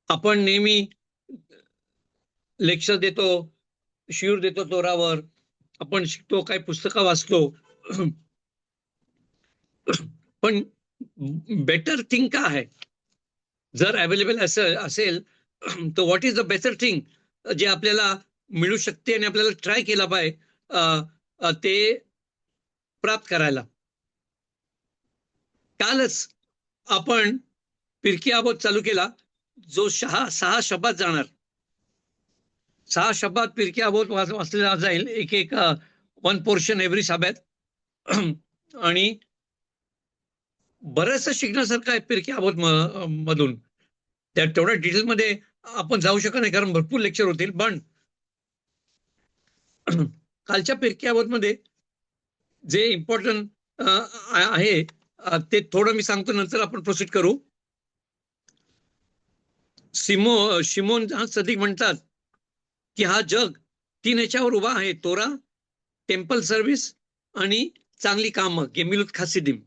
आपण नेहमी लेक्चर देतो, शिवर देतो तोरावर, आपण शिकतो, काही पुस्तकं वाचतो. पण बेटर थिंग काय आहे? जर अवेलेबल असेल तर what is the better thing जे आपल्याला मिळू शकते आणि आपल्याला ट्राय केला पाहिजे ते प्राप्त करायला. कालच आपण फिरकी आबोध चालू केला, जो 6 शब्दात जाणार. 6 शब्दात फिरकी आबोध वाचलेला जाईल, एक एक वन पोर्शन एव्हरी शब्दात. आणि बरंचसं शिकण्यासारखं आहे फिरकी आबोध मधून. त्या तेवढ्या डिटेलमध्ये आपण जाऊ शकत नाही, कारण भरपूर लेक्चर होतील. पण कालच्या फिरकी आबोध मध्ये जे इम्पॉर्टंट आहे ते थोडं मी सांगतो, नंतर आपण प्रोसीड करू. शिमोन सदिक म्हणतात की हा जग 3 याच्यावर उभा आहे: तोरा, टेम्पल सर्व्हिस आणि चांगली कामं, गेमिलुत खासिदिम.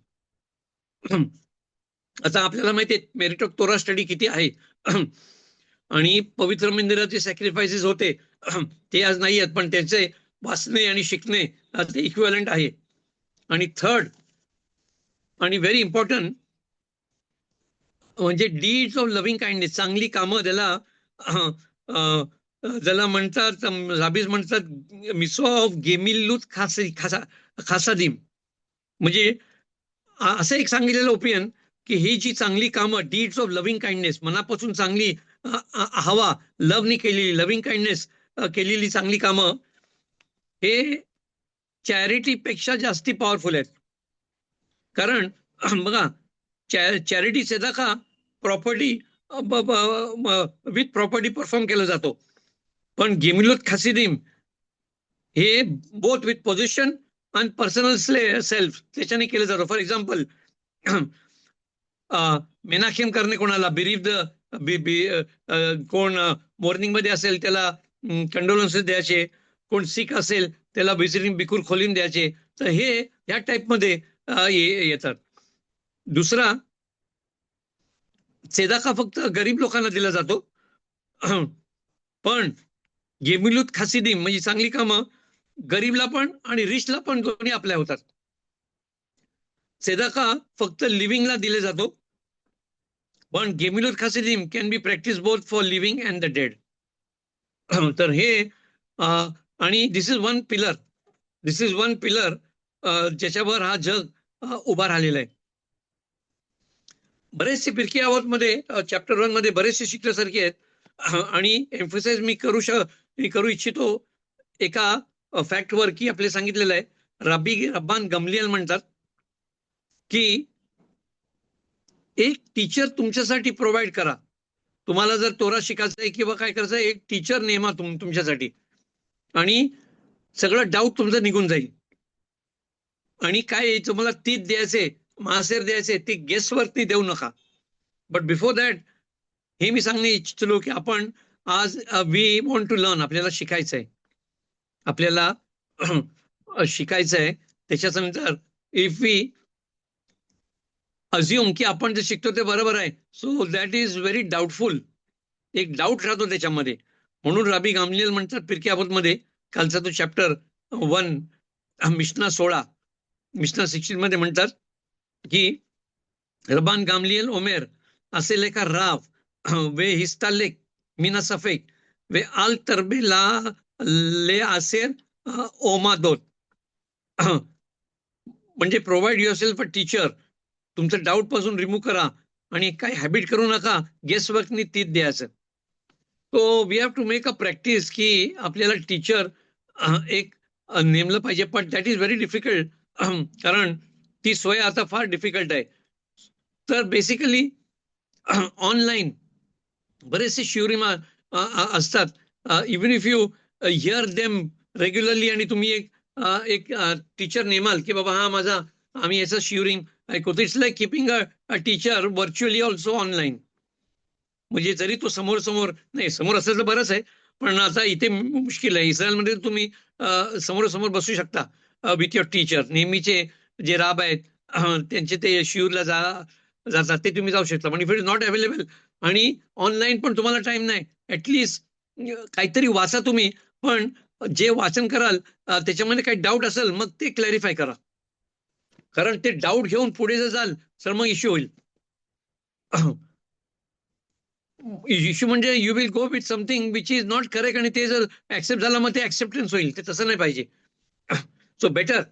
आता आपल्याला माहिती आहे मेरिट ऑफ तोरा स्टडी किती आहे. आणि पवित्र मंदिराचे सॅक्रिफायसेस होते ते आज नाही आहेत, पण त्यांचे वाचणे आणि शिकणे ते इक्विव्हॅलंट आहे. आणि थर्ड आणि व्हेरी इम्पॉर्टंट म्हणजे डीड्स ऑफ लव्हिंग काइंडनेस, चांगली कामं, ज्याला म्हणतात राबीज म्हणतात मिसवा ऑफ गेमिलुत खासादिम. म्हणजे असं एक सांगितलेलं ओपिनियन की ही जी चांगली कामं, डीड्स ऑफ लव्हिंग काइंडनेस, मनापासून चांगली हवा, लव्हनी केलेली, लव्हिंग काइंडनेस केलेली चांगली कामं, हे चॅरिटीपेक्षा जास्ती पॉवरफुल आहेत. कारण बघा, चॅरिटी सदाका प्रॉपर्टी विथ प्रॉपर्टी परफॉर्म केला जातो, पण गेमिलुत खासिदिम हे बोथ विथ पोझिशन आणि पर्सनल सेल्फ त्याच्याने केलं जातं. फॉर एक्झाम्पल, मेनाखेम करणे कोणाला, कोण मॉर्निंग मध्ये असेल त्याला कंडोलन्सेस द्यायचे, कोण सिक असेल त्याला व्हिजिटिंग बिकुर खोलीम द्यायचे. तर हे ह्या टाईपमध्ये येतात. दुसरा, सेदाका फक्त गरीब लोकांना दिला जातो, पण गेमिलुत खासिदिम म्हणजे चांगली कामं गरीबला पण आणि रिचला पण दोन्ही अप्लाय होतात. सेदाका फक्त लिव्हिंगला दिले जातो, पण गेमिलुत खासिदिम can be practice both for living and the dead. तर हे आणि दिस इज वन पिलर ज्याच्यावर हा जग उभा राहिलेला आहे. बरेचसे फिरकी आबोध मध्ये चॅप्टर 1 मध्ये बरेचसे शिकण्यासारखे आहेत. आणि एम्फसाइज मी करू इच्छितो एका फॅक्टवर, की आपले सांगितलेलं आहे, रब्बान गमलियल म्हणतात की एक टीचर तुमच्यासाठी प्रोव्हाइड करा. तुम्हाला जर तोरा शिकायचा आहे किंवा काय करायचं, एक टीचर नेमा तुमच्यासाठी, आणि सगळं डाऊट तुमचं निघून जाईल. आणि काय तुम्हाला तीत द्यायचे, महासेर द्यायचे, ते गेसवरती देऊ नका. बट बिफोर दॅट हे मी सांगणे इच्छितो की आपण आज वी वॉन्ट टू लर्न, आपल्याला शिकायचं आहे, आपल्याला शिकायचं आहे. त्याच्यानंतर इफ वी अज्युम की आपण जे शिकतो ते बरोबर आहे, so that is very doubtful. एक डाऊट राहतो त्याच्यामध्ये. म्हणून राबी गामलियल म्हणतात फिरकी आबोध मध्ये, कालचा तो चॅप्टर 1 मिशना 16 मिशना 16 मध्ये म्हणतात की रबान गामलियल ओमेर असे लेखा राव वे हिस्तालेक मीना सफेक वे आल तरबे ला ले असेर ओमादोत. म्हणजे provide your self a teacher, तुमचं डाऊट पासून रिमूव्ह करा आणि काही हॅबिट करू नका गेस वर्कनी तीत द्यायचं. तो we have to make a practice की आपल्याला टीचर एक नेमलं पाहिजे, पण दॅट इज व्हेरी डिफिकल्ट. कारण ती सोय आता फार डिफिकल्ट आहे. तर बेसिकली ऑनलाईन बरेचसे शिवरिमा असतात. Even if you here them regularly, आणि तुम्ही एक टीचर नेमाल की बाबा हा माझा, आम्ही याचं शिवरिंग ऐकवतो. It's like keeping a teacher virtually also online. म्हणजे जरी तो समोर नाही, समोर असेल तर बरंच आहे, पण आता इथे मुश्किल आहे. इस्रायलमध्ये तुम्ही समोर बसू शकता विथ युअर टीचर. नेहमीचे जे राब आहेत त्यांचे ते शिवरला जातात, ते तुम्ही जाऊ शकता. पण if it is not available, आणि ऑनलाईन पण तुम्हाला टाइम नाही. ऍटलिस्ट काहीतरी वाचा तुम्ही, पण जे वाचन कराल त्याच्यामध्ये काही डाऊट असेल मग ते क्लॅरिफाय करा, कारण ते डाऊट घेऊन पुढे जर जाल तर मग इश्यू होईल. इश्यू म्हणजे you will go with something which is not correct, आणि ते जर ऍक्सेप्ट झालं मग ते ऍक्सेप्टन्स होईल. ते तसं नाही पाहिजे. So better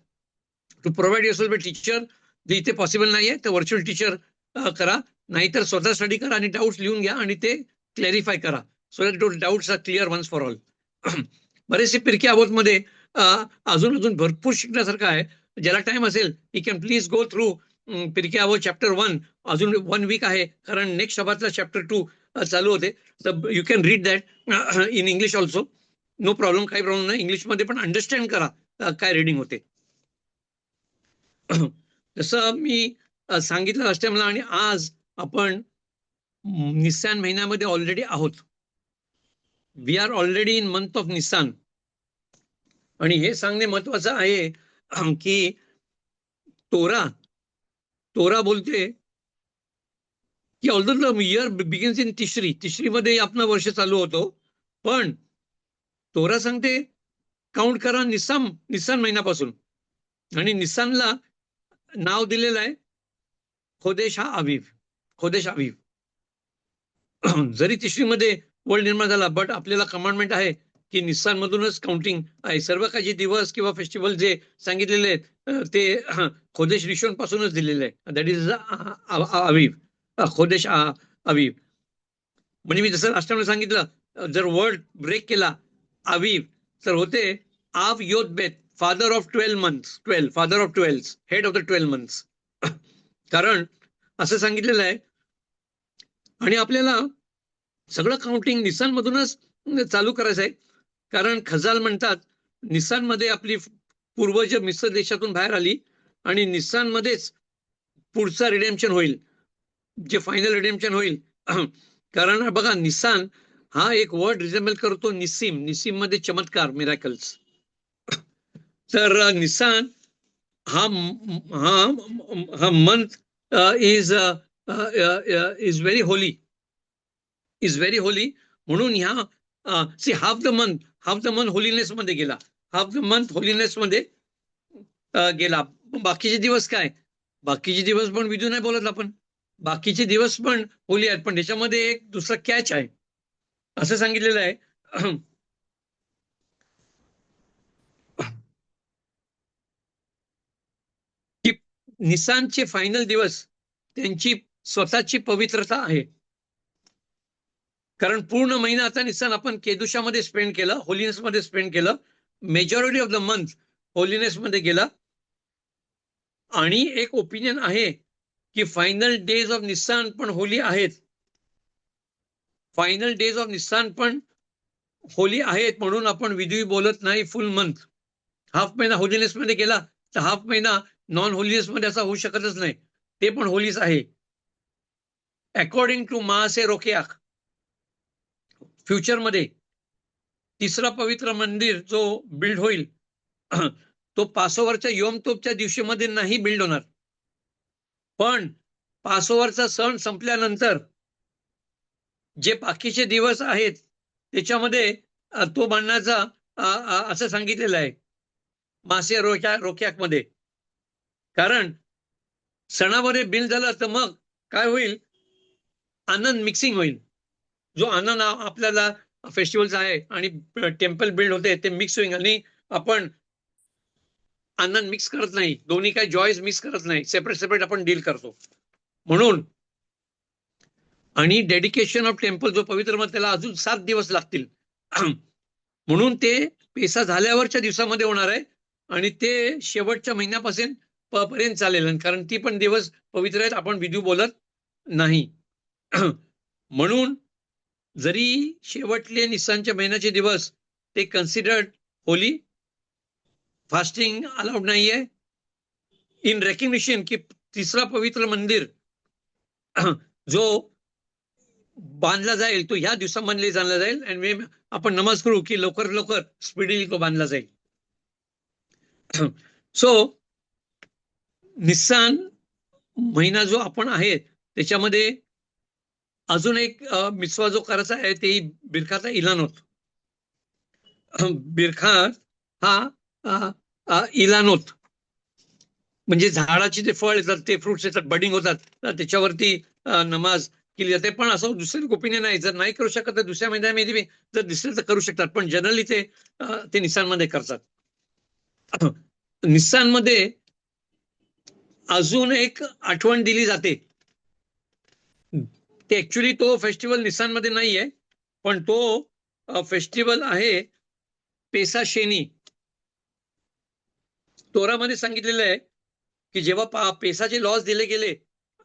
to provide yourself a teacher. जे इथे पॉसिबल नाहीये तर व्हर्च्युअल टीचर करा, नाहीतर स्वतः स्टडी करा आणि डाऊट्स लिहून घ्या आणि ते क्लॅरिफाय करा, so that doubts are clear once for all. बरेचसे पिरके अबोध मध्ये अजून अजून भरपूर शिकण्यासारखं आहे. ज्याला टाइम असेल ही कॅन प्लीज गो थ्रू पिरके अबोध चॅप्टर 1. अजून 1 वीक आहे, कारण नेक्स्ट शबातला चॅप्टर 2 चालू होते. तर you can read that in English also. No problem, काही प्रॉब्लेम नाही. इंग्लिशमध्ये पण अंडरस्टँड करा काय रिडिंग होते. जसं मी सांगितलं असते मला, आणि आज आपण निसान महिन्यामध्ये ऑलरेडी आहोत. We are already in month of Nisan. आणि हे सांगणे महत्वाचं आहे की तोरा बोलते की although the year begins in Tishrei मध्ये आपलं वर्ष चालू होतो, पण तोरा सांगते काउंट करा निसान महिन्यापासून. आणि निसानला नाव दिलेलं आहे खोदेश आविव. जरी तिसरीमध्ये वर्ल्ड निर्माण झाला, बट आपल्याला कमांडमेंट आहे की निसान मधूनच काउंटिंग आहे. सर्व काही दिवस किंवा फेस्टिवल जे सांगितलेले आहेत ते खोदेश रिशोन पासूनच दिलेले आहे. दॅट इज आविव, खोदेश आविव. म्हणजे मी जसं राष्ट्रामध्ये सांगितलं, जर वर्ड ब्रेक केला आविव तर होते आव योद बेत, father of 12 months, father of 12, head of the 12 months. कारण असं सांगितलेलं आहे. आणि आपल्याला सगळं काउंटिंग निसान मधूनच चालू करायचं आहे, कारण खजाल म्हणतात निसान मध्ये आपली पूर्वज मिस्र देशातून बाहेर आली आणि निसान मध्येच पुढचा रिडेम्पशन होईल, जे फायनल रिडेम्पशन होईल. कारण बघा, निसान हा एक वर्ड रिझेंबल करतो निसीम मध्ये चमत्कार, मिरॅकल्स. तर निसान हा मंथ इज व्हेरी होली, म्हणून ह्या see half the month holiness मध्ये गेला, गेला. बाकीचे दिवस काय, बाकीचे दिवस पण विधू नाही बोलत आपण, बाकीचे दिवस पण होली आहेत, पण त्याच्यामध्ये एक दुसरा कॅच आहे. असं सांगितलेलं आहे की निसानचे फायनल दिवस त्यांची स्वतःची पवित्रता आहे. कारण पूर्ण महिना आता निसान आपण केदुशामध्ये स्पेंड केलं, होलीनेस मध्ये स्पेंड केलं. Majority of the month holiness मध्ये गेला. आणि एक ओपिनियन आहे की फायनल डेज ऑफ निसान पण होली आहेत, म्हणून आपण विधी बोलत नाही फुल मंथ. हाफ महिना होलीनेस मध्ये गेला तर हाफ महिना नॉन होलीनेस मध्ये असा होऊ शकतच नाही, ते पण होलीच आहे. अकॉर्डिंग टू मासे रोकेयाक, फ्युचरमध्ये तिसरा पवित्र मंदिर जो बिल्ड होईल तो पासोवरच्या योमतोपच्या दिवशीमध्ये नाही बिल्ड होणार, पण पासोवरचा सण संपल्यानंतर जे बाकीचे दिवस आहेत त्याच्यामध्ये तो बांधण्याचा असं सांगितलेलं आहे मासे रोक्याक मध्ये. कारण सणामध्ये बिल्ड झालं तर मग काय होईल, आनंद मिक्सिंग होईल. जो आनंद आपल्याला फेस्टिवल्स आहे आणि टेम्पल बिल्ड होते ते मिक्स होईल, आणि आपण आनंद मिक्स करत नाही, दोन्ही काही जॉयज मिक्स करत नाही, सेपरेट आपण डील करतो. म्हणून आणि डेडिकेशन ऑफ टेम्पल जो पवित्र मग त्याला अजून 7 दिवस लागतील. म्हणून ते पेसा झाल्यावरच्या दिवसामध्ये होणार आहे आणि ते शेवटच्या महिन्यापासून पर्यंत चालेल, कारण ती पण दिवस पवित्र आहेत, आपण विधू बोलत नाही. म्हणून जरी शेवटले निसानच्या महिन्याचे दिवस ते कन्सिडर्ड होली, फास्टिंग अलाउड नाहीये. इन रेकग्निशन की तिसरा पवित्र मंदिर जो बांधला जाईल तो ह्या दिवसामध्ये जाणला जाईल, आणि आपण नमाज करू की लवकर स्पीडीली तो बांधला जाईल. सो निसान महिना जो आपण आहे त्याच्यामध्ये अजून एक मिसवा जो करायचा आहे ते बिरखाचा इलानोत. बिरखात हा इलानोत म्हणजे झाडाची जे फळ येतात ते फ्रुट्स येतात बडिंग होतात त्याच्यावरती नमाज केली जाते. पण असं दुसरी ओपिनियन आहे, जर नाही करू शकत तर दुसऱ्या महिन्यामध्ये जर दिसले तर करू शकतात, पण जनरली ते निसानमध्ये करतात. निसानमध्ये अजून एक आठवण दिली जाते. ते ऍक्च्युली तो फेस्टिवल निसानमध्ये नाहीये, पण तो फेस्टिवल आहे पेसा शेनी. तोरामध्ये सांगितलेलं आहे की जेव्हा पेसाचे लॉस दिले गेले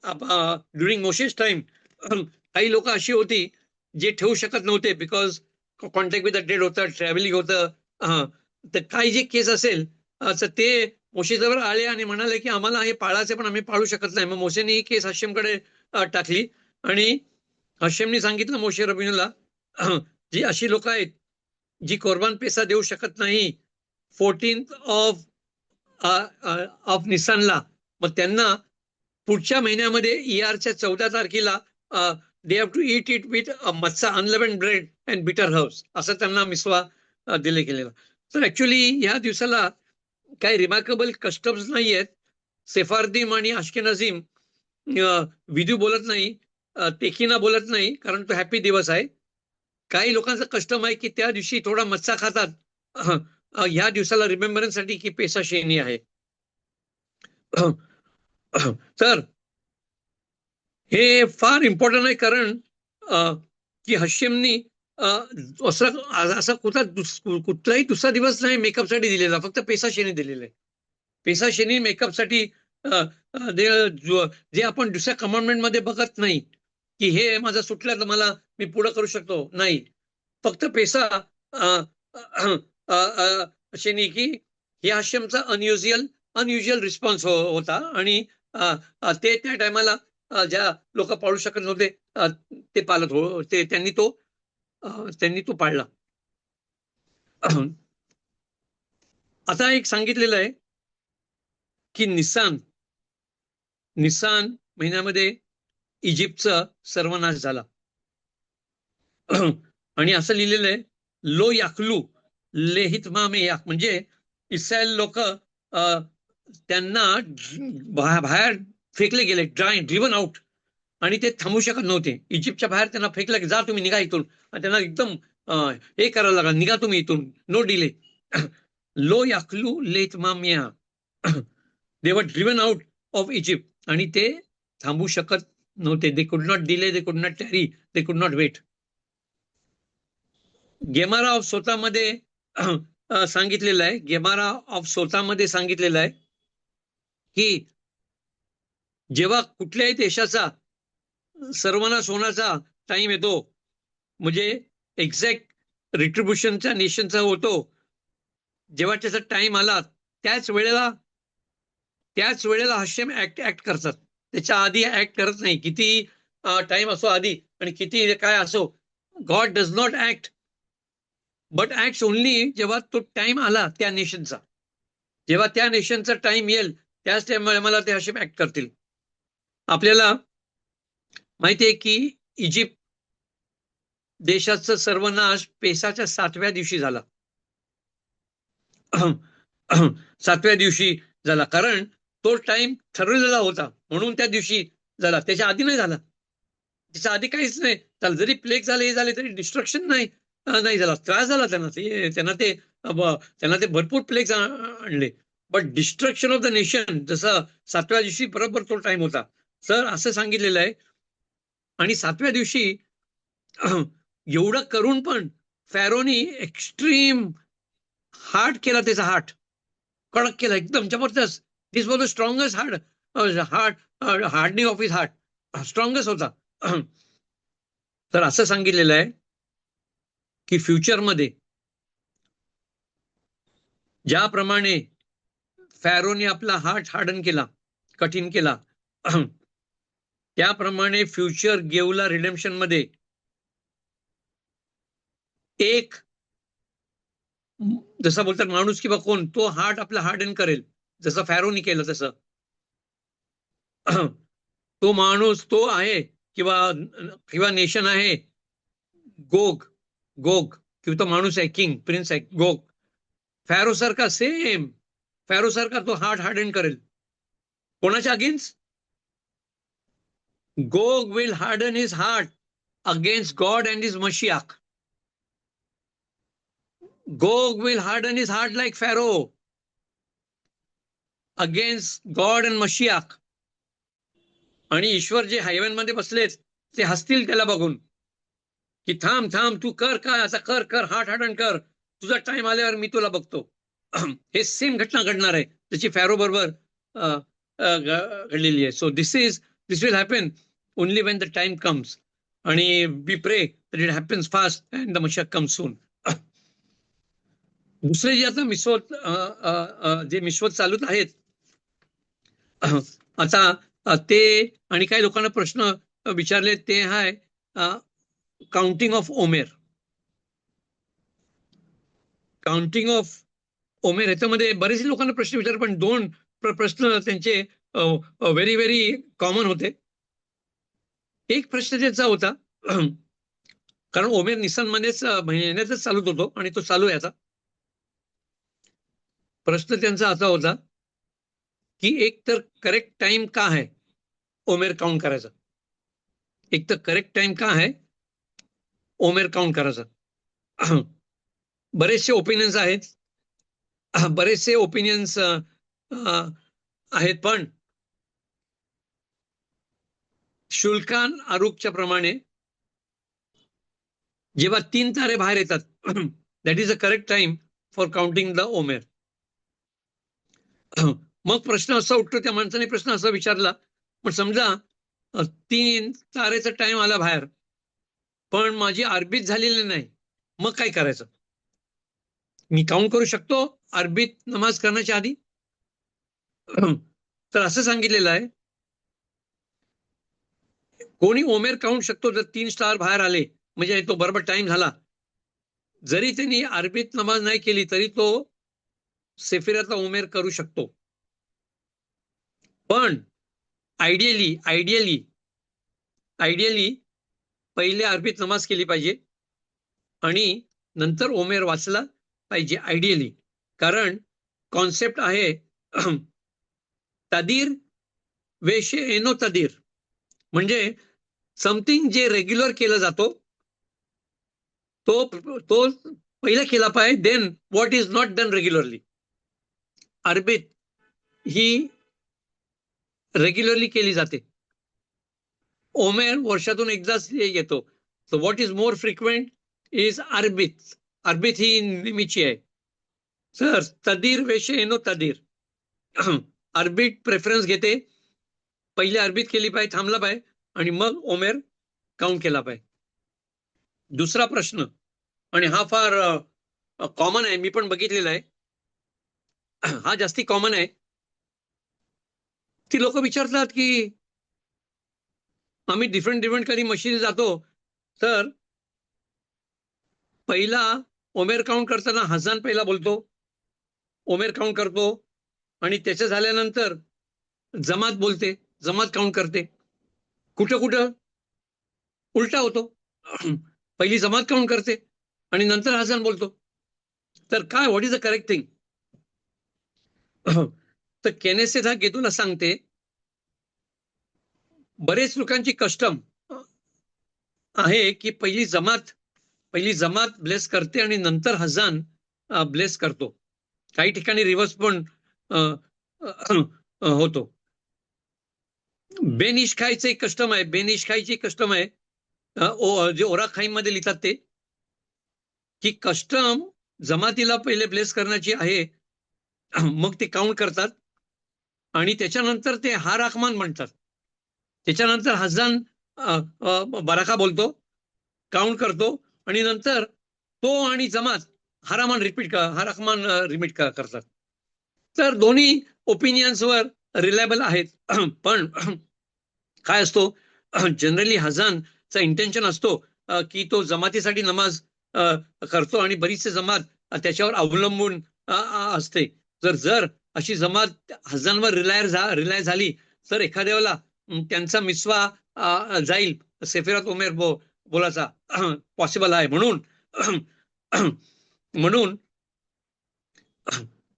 ड्युरिंग मोशेस टाइम, काही लोक अशी होती जे ठेवू शकत नव्हते because contact with the dead होतं, ट्रॅव्हलिंग होतं. तर काही जे केस असेल तर ते मोशेजवळ आले आणि म्हणाले की आम्हाला हे पाळायचे पण आम्ही पाळू शकत नाही. मग मोशेने ही केस हशेमकडे टाकली आणि हशेमनी सांगितलं मोशे रबिनला, जी अशी लोक आहेत जी कोरबान पेसा देऊ शकत नाही 14th ऑफ निसानला, मग त्यांना पुढच्या महिन्यामध्ये ERच्या 14 तारखेला they have to eat it with मत्सा unleavened bread and bitter herbs असं त्यांना मिसवा दिले गेलेला. तर ऍक्च्युली ह्या दिवसाला काही रिमार्केबल कस्टम्स नाही आहेत. सेफार्दीम आणि अश्केनाझीम विधू बोलत नाही, तेकिना बोलत नाही, कारण तो हॅपी दिवस आहे. काही लोकांचा कस्टम आहे की त्या दिवशी थोडा मत्सा खातात ह्या दिवसाला रिमेंबरन्स साठी की पेसा शेनी आहे. तर हे फार इम्पॉर्टंट आहे, कारण की हशेमनी असं कुठलाही दुसरा दिवस नाही मेकअपसाठी दिलेला, फक्त पेसा शेनी दिलेला आहे. पेसा शेनी मेकअपसाठी जे आपण दुसऱ्या कमांडमेंट मध्ये बघत नाही की हे माझं सुटलं तर मला मी पुढे करू शकतो, नाही, फक्त पेसा शेनी की हे हशेमचा अनयुज्युअल रिस्पॉन्स होता आणि ते त्या टायमाला ज्या लोक पाळू शकत नव्हते ते पाळत ते त्यांनी तो पाळला. आता एक सांगितलेलं आहे की निसान महिन्यामध्ये इजिप्तचा सर्वनाश झाला. आणि असं लिहिलेलं आहे लो याकलू लेहित मामे याक, म्हणजे इस्रायल लोक त्यांना बाहेर फेकले गेले, ड्रिव्हन आउट, आणि ते थांबू शकत नव्हते. इजिप्तच्या बाहेर त्यांना फेकलं की जा तुम्ही निघा इथून, आणि त्यांना एकदम हे करायला लागला, निघा तुम्ही इथून, नो डिले. लो याकलू लेत मामिया, दे वर ड्रिव्हन आउट ऑफ इजिप्त, आणि ते थांबू शकत नव्हते. They could not delay, they could not tarry, they could not weight. गेमारा of स्वतःमध्ये सांगितलेलं आहे, गेमारा ऑफ स्वतःमध्ये सांगितलेलं आहे की जेव्हा कुठल्याही देशाचा सर्वनाश होण्याचा टाइम येतो, म्हणजे एक्झॅक्ट रिट्रिब्युशनच्या नेशनचा होतो, जेव्हा त्याचा टाइम आला त्याच वेळेला हशेम ऍक्ट करतात. त्याच्या आधी ऍक्ट करत नाही. किती टाइम असो आधी आणि किती काय असो, God does not act but act only जेव्हा तो टाइम आला त्या नेशनचा. जेव्हा त्या नेशनचा टाइम येईल त्याच टाइमला ते हशेम ऍक्ट करतील. आपल्याला माहिती आहे की इजिप्त देशाचा सर्वनाश पेसाच्या 7व्या दिवशी झाला. 7व्या दिवशी झाला, कारण तो टाइम ठरवलेला होता म्हणून त्या दिवशी झाला, त्याच्या आधी नाही झाला. त्याच्या आधी काहीच नाही झालं. जरी प्लेग झाले, हे झाले, तरी डिस्ट्रक्शन नाही झाला. त्रास झाला त्यांना ते भरपूर प्लेग आणले, but destruction of the nation जसं 7व्या दिवशी बरोबर तो टाइम होता. तर असं सांगितलेलं आहे. आणि 7व्या दिवशी एवढं करून पण फॅरोनी एक्स्ट्रीम हार्ड केला, त्याचा हार्ट कडक केला, एकदम जबरदस्त. This was the strongest hardening of his heart, strongest होता. तर असं सांगितलेलं आहे की फ्युचरमध्ये ज्याप्रमाणे फॅरोने आपला हार्ट हार्डन केला, कठीण केला, त्याप्रमाणे फ्युचर गेवला रिडेम्पशन मध्ये एक जसं बोलतात माणूस किंवा कोण, तो हार्ट आपला हार्डन करेल, जसं फॅरोनी केलं तसं. तो माणूस तो आहे किंवा नेशन आहे गोग किंवा तो माणूस आहे किंग प्रिन्स आहे गोग. फॅरो सारखा सेम फॅरो सारखा तो हार्ट हार्डन करेल. कोणाच्या against? Gog will harden his heart against God and his मशियाक. Gog will harden his heart like Pharaoh against God and मशियाक. आणि ईश्वर जे हेवन मध्ये बसलेत ते हसतील त्याला बघून की थांब थांब तू कर काय आता कर हार्ट हार्डन कर, तुझा टाइम आल्यावर मी तुला बघतो. हे सेम घटना घडणार आहे त्याची फॅरो बरोबर घडलेली आहे. So this will happen only when the time comes. आणि we pray that it happens fast and the मशियाक कम्स सून. दुसरे जे आता मिश्वत चालूच आहेत आता ते, आणि काही लोकांना प्रश्न विचारले ते आहे counting of Omer. Counting of Omer ह्याच्यामध्ये बरेच लोकांना प्रश्न विचारले, पण दोन प्रश्न त्यांचे व्हेरी व्हेरी कॉमन होते. एक प्रश्न त्याचा होता कारण ओमेर निसान महिन्यातच चालूच होतो आणि तो चालू आहे आता. प्रश्न त्यांचा असा होता की एक तर करेक्ट टाइम का आहे ओमेर काउंट करायचा, एक तर करेक्ट टाइम का आहे ओमेर काउंट करायचा. बरेचसे ओपिनियन्स आहेत, पण शुल्कान आरुखच्या प्रमाणे जेव्हा 3 तारे बाहेर येतात that is a correct time for counting the Omer. मग प्रश्न असा उठतो, त्या माणसाने प्रश्न असा विचारला, पण समजा 3 तारेचा टाइम आला बाहेर पण माझी आरबीत झालेली नाही, मग काय करायचं? मी काउंट करू शकतो आरबीत नमाज करण्याच्या आधी? तर असं सांगितलेलं आहे कोणी ओमेर काउंट शकतो जर 3 स्टार बाहेर आले म्हणजे तो बरोबर टाइम झाला, जरी त्यांनी आरबीत नमाज नाही केली तरी तो सेफिरातला ओमेर करू शकतो. पण आयडियली पहिले आरबीत नमाज केली पाहिजे आणि नंतर ओमेर वाचला पाहिजे आयडियली. कारण कॉन्सेप्ट आहे तदीर वेशे एनो तदीर, म्हणजे समथिंग जे रेग्युलर केलं जातो तो पहिला केला पाहिजे, then what is not done regularly. अरबीत ही रेग्युलरली केली जाते, ओमेर वर्षातून एकदाच येतो. So what is more frequent is अरबीत ही नेहमीची आहे. सर तदीर वेशे एनो तदीर, अरबीत प्रेफरन्स घेते, पहिले अरबीत केली पाहिजे, थांबला पाहिजे आणि मग ओमेर काउंट केला पाहिजे. दुसरा प्रश्न, आणि हा फार कॉमन आहे, मी पण बघितलेला आहे, हा जास्ती कॉमन आहे. ती लोक विचारतात की आम्ही डिफरंट कधी मशीन जातो तर पहिला ओमेर काउंट करताना हजान पहिला बोलतो, ओमेर काउंट करतो आणि त्याचं झाल्यानंतर जमात बोलते, जमात काउंट करते. कुठं उलटा होतो, पहिली जमात काउंट करते आणि नंतर हजान बोलतो. तर काय what is the correct thing? तर केनेसेथ हा गेतूला सांगते बरेच लोकांची कस्टम आहे की पहिली जमात ब्लेस करते आणि नंतर हजान ब्लेस करतो. काही ठिकाणी रिव्हर्स पण होतो. बेनिशखाईचे एक कस्टम आहे, जे ओराखाई मध्ये लिहितात ते की कस्टम जमातीला पहिले ब्लेस करण्याची आहे, मग ते काउंट करतात आणि त्याच्यानंतर ते हा राखमान म्हणतात, त्याच्यानंतर हजान बराका बोलतो, काउंट करतो आणि नंतर तो आणि जमात हा राखमान रिपीट करतात. तर दोन्ही ओपिनियन्सवर रिलायबल आहेत. पण काय असतो, जनरली हजानचा इंटेन्शन असतो की तो जमातीसाठी नमाज करतो आणि बरीचशी जमात त्याच्यावर अवलंबून असते. जर अशी जमात हजानवर रिलाय झाली तर एखाद्या वेळेला त्यांचा मिसवा जाईल सेफिरात उमेर बोलाचा पॉसिबल आहे. म्हणून म्हणून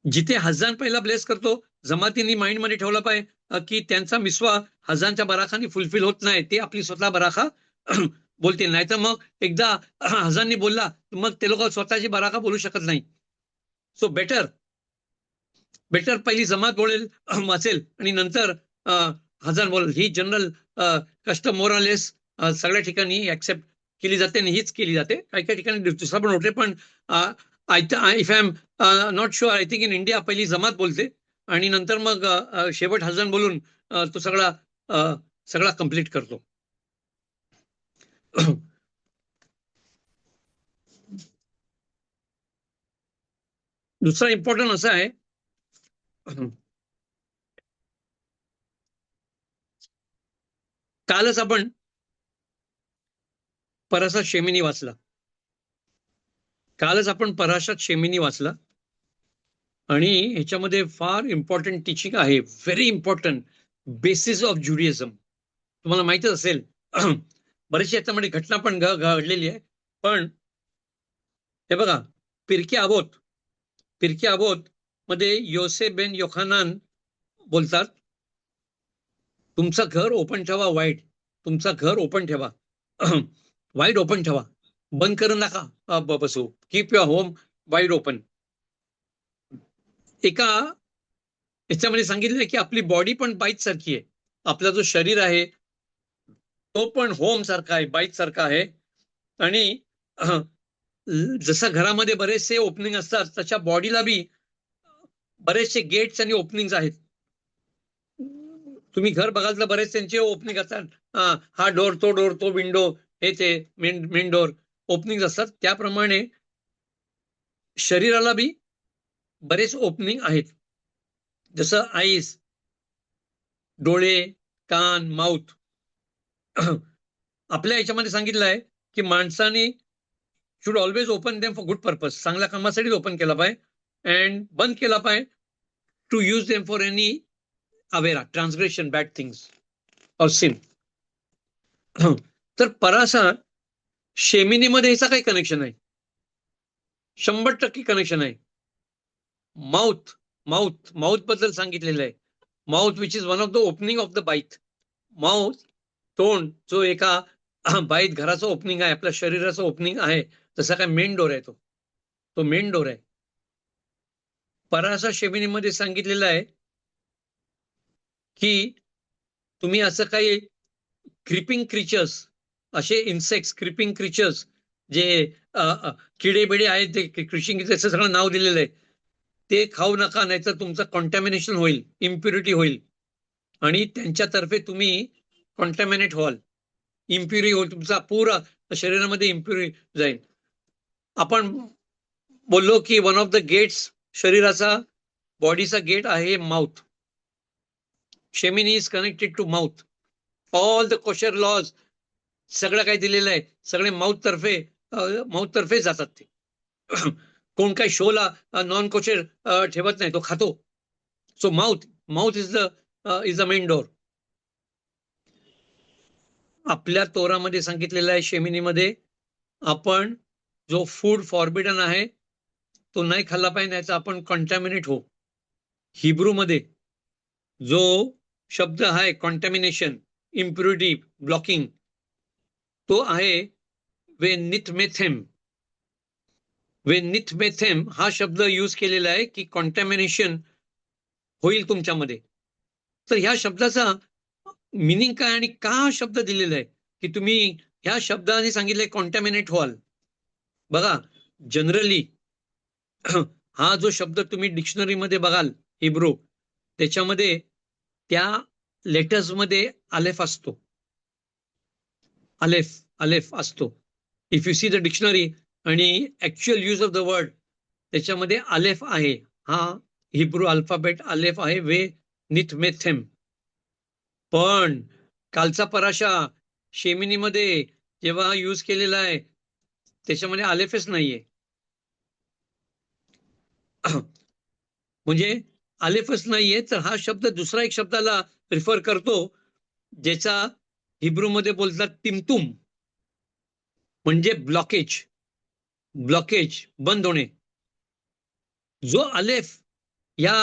जिथे हजान पहिला ब्लेस करतो, जमातींनी माइंड मध्ये ठेवला पाहिजे की त्यांचा मिसवा हजानच्या बराखाने फुलफिल होत नाही, ते आपली स्वतः बराखा बोलतील. नाही तर मग एकदा हजाननी बोलला मग ते लोक स्वतःची बराखा बोलू शकत नाही. सो बेटर पहिली जमात बोलेल वाचेल आणि नंतर हजान बोलेल. ही जनरल कस्टम मोरालेस सगळ्या ठिकाणी ऍक्सेप्ट केली जाते आणि हीच केली जाते. काही काही ठिकाणी दुसरा पण होते, पण if I am not sure, I think in India पहिली जमात बोलते आणि नंतर मग शेवट हजान बोलून तो सगळा कंप्लीट करतो. दुसरा इम्पॉर्टंट असा आहे, कालच आपण परासात शेमिनी वाचला. वाचला आणि ह्याच्यामध्ये फार इम्पॉर्टंट टीचिंग आहे, व्हेरी इम्पॉर्टंट, बेसिस ऑफ ज्युडिझम. तुम्हाला माहितच असेल बरेचशी याच्यामध्ये घटना पण घडलेली आहे. पण हे बघा, पिरके अबोत मध्ये योसेफ बेन योखानान बोलतात, तुमचं घर ओपन ठेवा, तुमचं घर ओपन ठेवा, वाईड ओपन ठेवा, बंद करू नका बसू. Keep your home wide open. एका याच्यामध्ये सांगितलं की आपली बॉडी पण बाईच सारखी आहे. आपला जो शरीर आहे तो पण होम सारखा आहे, बाईच सारखा आहे. आणि जसं घरामध्ये बरेचसे ओपनिंग असतात, तशा बॉडीला बी बरेचसे गेट्स आणि ओपनिंग आहेत. तुम्ही घर बघाल तर बरेच त्यांचे ओपनिंग असतात. हा डोर, तो विंडो, हे ते मेन डोर ओपनिंग असतात. त्याप्रमाणे शरीराला बी बरेच ओपनिंग आहेत. जसं आईस, डोळे, कान, माउथ. आपल्या याच्यामध्ये सांगितलं आहे की माणसाने should always open them for good purpose, चांगल्या कामासाठीच ओपन केला पाहिजे अँड बंद केला पाहिजे to use them for any अवेरा, transgression, bad things or sin. तर परासा शेमिनीमध्ये ह्याचा काही कनेक्शन आहे, 100% कनेक्शन आहे. माउथ बद्दल सांगितलेलं आहे. Mouth which is one of the opening of the बाईथ. माउथ, तोंड, जो एका बाईत घराचं ओपनिंग आहे, आपल्या शरीराचं ओपनिंग आहे, तसा काय मेन डोर आहे, तो मेन डोर आहे. परासा शेमिनीमध्ये सांगितलेलं आहे की तुम्ही असं काही क्रिपिंग क्रिचर्स, असे इन्सेक्ट्स, क्रिपिंग क्रिचर्स, जे किडे बिडे आहेत, ते क्रिशिंग त्याचं सगळं नाव दिलेलं आहे, ते खाऊ नका, नाहीतर तुमचं कॉन्टॅमिनेशन होईल, इम्प्युरिटी होईल आणि त्यांच्यातर्फे तुम्ही कॉन्टॅमिनेट व्हाल, इम्प्युरी होईल, तुमचा पुरा शरीरामध्ये इम्प्युरी जाईल. आपण बोललो की वन ऑफ द गेट्स, शरीराचा, बॉडीचा गेट आहे माउथ. शेमिनी is connected to mouth. All the kosher laws, सगळं काही दिलेलं आहे, सगळे माउथ तर्फे जातात ते. कोण काही शोला नॉन कोशर ठेवत नाही, तो खातो. So mouth is the main door. आपल्या तोरामध्ये सांगितलेलं आहे, शेमिनीमध्ये, आपण जो फूड फॉरबिडन आहे तो नाही खाल्ला पाहिजे, नाही तर आपण कॉन्टॅमिनेट हो. हिब्रू मध्ये जो शब्द आहे कॉन्टॅमिनेशन, इम्प्युरिटी, ब्लॉकिंग, तो आहे वेनिथमेथेम. हा शब्द यूज केलेला आहे की कॉन्टॅमिनेशन होईल तुमच्यामध्ये. तर ह्या शब्दाचा मिनिंग काय आणि का हा शब्द दिलेला आहे की तुम्ही ह्या शब्दाने सांगितलंय कॉन्टॅमिनेट व्हाल. बघा, जनरली हा जो शब्द तुम्ही डिक्शनरीमध्ये बघाल हिब्रू, त्याच्यामध्ये त्या लेटर्स मध्ये अलेफ असतो, अलेफ असतो. If you see the dictionary आणि actual use of the word, त्याच्यामध्ये अलेफ आहे. हा हिब्रू अल्फाबेट अलेफ आहे, वे निथमेथेम. पण कालचा पराशा शेमिनीमध्ये जेव्हा यूज केलेला आहे त्याच्यामध्ये अलेफच नाहीये. म्हणजे अलेफच नाहीये, तर हा शब्द दुसरा एक शब्दाला रिफर करतो, ज्याचा हिब्रू मध्ये बोलतात तिमतुम, म्हणजे ब्लॉकेज, ब्लॉकेज बंद होणे. जो अलेफ या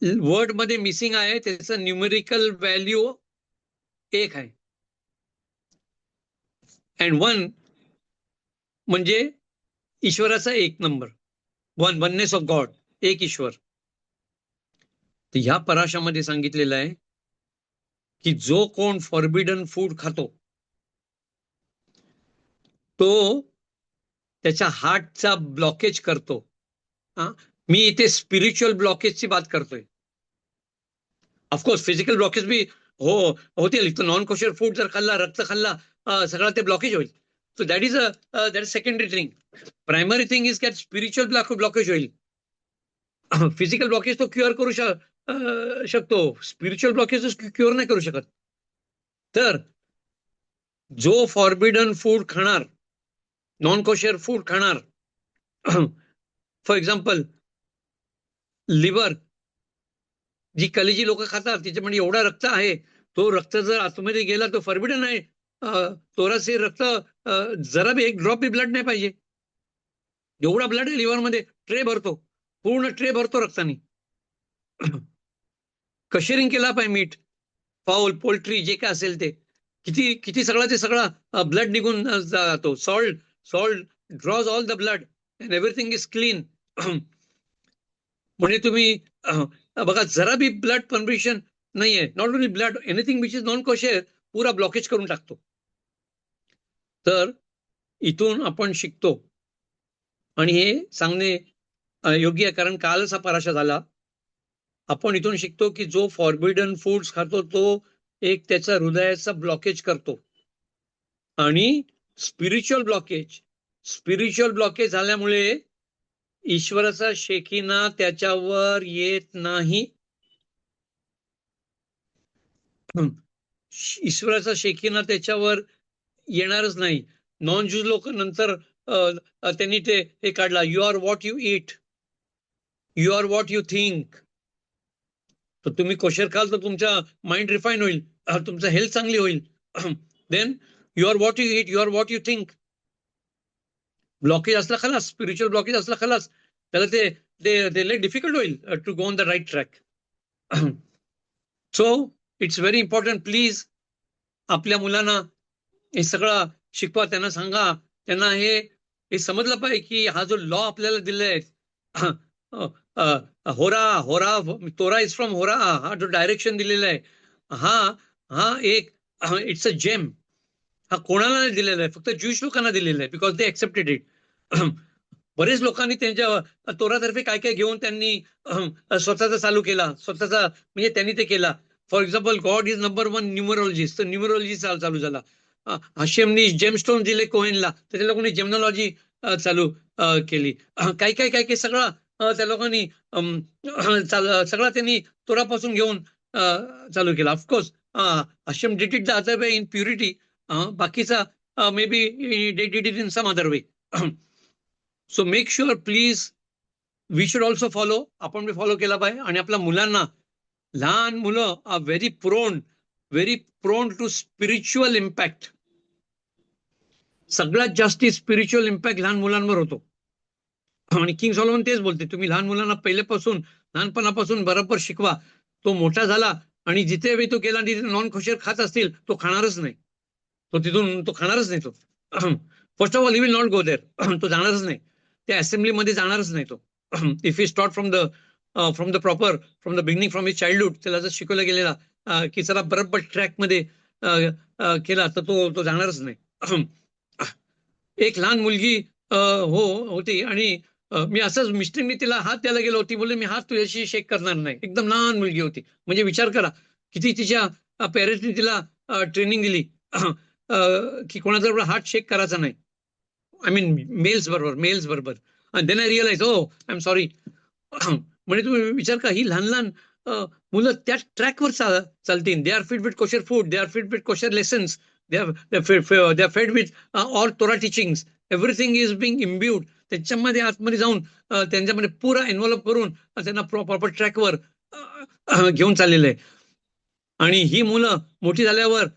वर्ड मध्ये मिसिंग आहे त्याचं न्यूमेरिकल व्हॅल्यू 1 आहे. अँड 1 म्हणजे ईश्वराचा 1 नंबर, वननेस ऑफ गॉड, एक ईश्वर. तर ह्या पराशामध्ये सांगितलेलं आहे की जो कोण फॉरबिडन फूड खातो तो त्याच्या हार्टचा ब्लॉकेज करतो. मी इथे स्पिरिच्युअल ब्लॉकेजची बात करतोय. ऑफकोर्स फिजिकल ब्लॉकेज बी होतील. नॉन कोशर फूड जर खाल्ला, रक्त खाल्ला, सगळं ते ब्लॉकेज होईल. So that is secondary thing. Primary thing is that spiritual blockage होईल. फिजिकल ब्लॉकेज तो क्युअर करू शकतो, स्पिरिच्युअल ब्लॉकेज क्युअर नाही करू शकत. तर जो फॉरबिडन फूड खाणार, नॉन कोशर फूड खाणार, फॉर एक्झाम्पल लिव्हर, जी कलेजी लोक खातात त्याच्यामध्ये एवढा रक्त आहे, तो रक्त जर आतमध्ये गेला तो फॉरबिडन आहे. तोराचे रक्त जरा बी एक ड्रॉप बी ब्लड नाही पाहिजे. एवढा ब्लड आहे लिव्हरमध्ये, ट्रे भरतो, पूर्ण ट्रे भरतो रक्तानी. कशेरिंग केला पाहिजे, मीठ, फाऊल, पोल्ट्री जे काय असेल ते, किती किती सगळं ते सगळं ब्लड निघून जातो. Salt draws all the blood and everything is clean. म्हणजे तुम्ही बघा, जरा बी ब्लड परमिशन नाहीये, not only blood, anything which is non kosher पुरा ब्लॉकेज करून टाकतो. तर इथून आपण शिकतो, आणि हे सांगणे योग्य आहे कारण कालच हा पराशा झाला. आपण इथून शिकतो की जो फॉरबिडन फूड्स खातो तो एक त्याचा हृदयाचा ब्लॉकेज करतो. आणि स्पिरिच्युअल ब्लॉकेज झाल्यामुळे ईश्वराचा शेकिना त्याच्यावर येत नाही. ईश्वराचा शेकिना त्याच्यावर येणारच नाही. नॉन ज्यूज लोक नंतर त्यांनी ते हे काढला, you are what you eat, you are what you think. तर तुम्ही कोशर खाल तर तुमचा माइंड रिफाईन होईल, तुमचं हेल्थ चांगली होईल. Then you are what you eat, you are what you think. Blockage असला खलास, स्पिरिच्युअल ब्लॉकेज असला खलास, त्याला ते लय डिफिकल्ट होईल to go on the right track. So it's very important, please आपल्या मुलांना हे सगळं शिकवा, त्यांना सांगा, त्यांना हे समजलं पाहिजे की हा जो लॉ आपल्याला दिलाय, होरा तोरा इज फ्रॉम होरा, हा जो डायरेक्शन दिलेला आहे, हा एक इट्स अ जेम. हा कोणाला नाही दिलेला आहे, फक्त ज्यूश लोकांना दिलेला आहे, बिकॉज दे एक्सेप्टेड इट. बरेच लोकांनी त्यांच्या तोरातर्फे काय काय घेऊन त्यांनी स्वतःचा चालू केला, स्वतःचा म्हणजे त्यांनी ते केला. For example, God is number 1 numerologist, तर न्यूमरोलॉजी चालू झाला. हशेमनी जेमस्टोन दिले कोहेनला, तर त्या लोकांनी जेमनॉलॉजी चालू केली. काही काही सगळं त्या लोकांनी सगळं त्यांनी तोरापासून घेऊन चालू केला. ऑफकोर्स हशेम did it the other way in purity, बाकीचा maybe did it in some other way. So make sure please, we should also follow, आपण बी फॉलो केला पाहिजे. आणि आपल्या मुलांना, लहान मुलं are very prone to spiritual impact. सगळ्यात जास्ती स्पिरिच्युअल इम्पॅक्ट लहान मुलांवर होतो. आणि किंग सॉलोमन तेच बोलते, तुम्ही लहान मुलांना पहिल्यापासून, लहानपणापासून बरोबर शिकवा. तो मोठा झाला आणि जिथे तो गेला आणि तिथे नॉन कोशर खात असतील, तो खाणारच नाही. तो खाणारच नाही. तो first of all he will not go there. तो जाणारच नाही, त्या असेंब्लीमध्ये जाणारच नाही तो. If he start from the beginning, from his childhood, त्याला जर शिकवलं गेलेला की चला बरोबर ट्रॅक मध्ये केला, तर तो जाणारच नाही. एक लहान मुलगी होती, आणि मी असंच मिस्टरनी तिला हात द्यायला गेलो होती, बोलले मी हात तुझ्याशी शेक करणार नाही. एकदम लहान मुलगी होती. म्हणजे विचार करा किती तिच्या पेरेंट्सनी तिला ट्रेनिंग दिली की कोणाचा हात शेक करायचा नाही. आय मीन मेल्स बरोबर. Then I realise, I am sorry. म्हणजे तुम्ही विचार करा, ही लहान लहान मुलं त्या ट्रॅकवर चालतील. They are fit with kosher food, they are fit with kosher lessons, they are fed with all Torah teachings. Everything is being imbued. त्याच्यामध्ये आतमध्ये जाऊन त्यांच्यामध्ये पुरा इन्व्हॉल्व करून त्यांना प्रॉपर ट्रॅकवर घेऊन चाललेलं आहे. आणि ही मुलं मोठी झाल्यावर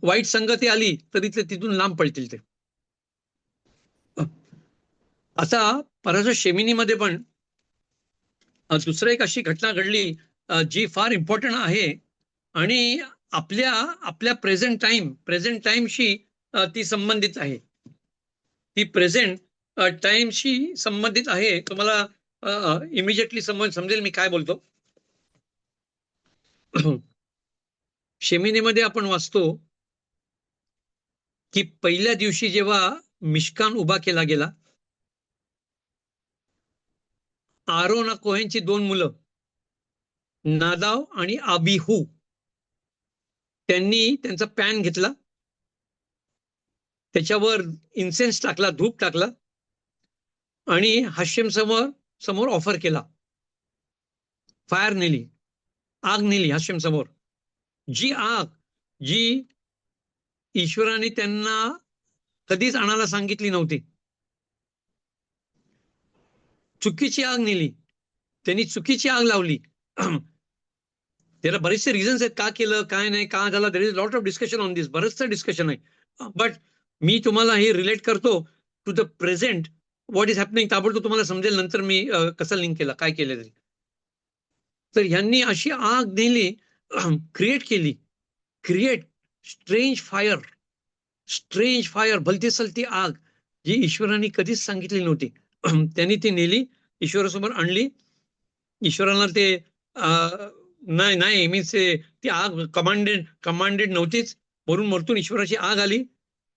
वाईट संगती आली तरी ते तिथून लांब पळतील ते. आता परत शेमिनीमध्ये पण दुसरं एक अशी घटना घडली जी फार इम्पॉर्टंट आहे आणि आपल्या आपल्या प्रेझेंट टाइमशी ती संबंधित आहे. ती प्रेझेंट टाइमशी संबंधित आहे. तुम्हाला इमिजिएटली समजेल मी काय बोलतो. शेमिनीमध्ये आपण वाचतो की पहिल्या दिवशी जेव्हा मिशकान उभा केला गेला, आरोन कोहेनची 2 मुलं नादाव आणि अबिहू त्यांनी त्यांचा पॅन घेतला, त्याच्यावर इन्सेन्स टाकला, धूप टाकला आणि हाशेम समोर ऑफर केला. फायर नेली, आग नेली हाशेम समोर. जी ईश्वराने त्यांना कधीच आणायला सांगितली नव्हती. चुकीची आग नेली, त्यांनी चुकीची आग लावली. त्याला बरेचसे रिझन्स आहेत का केलं, काय नाही, का झालं. There is lot of discussion on this, बरंचसं डिस्कशन आहे. बट मी तुम्हाला हे रिलेट करतो to the present what is happening. ताबडतोब तुम्हाला समजेल नंतर मी कसं लिंक केला, काय केलं तरी. तर ह्यांनी अशी आग नेली, क्रिएट केली, स्ट्रेंज फायर, भलती सलती आग जी ईश्वराने कधीच सांगितली नव्हती. त्यांनी ती नेली, ईश्वरासमोर आणली. ईश्वराला ते नाही मीन्स ती आग कमांडेड नव्हतीच. वरून ईश्वराची आग आली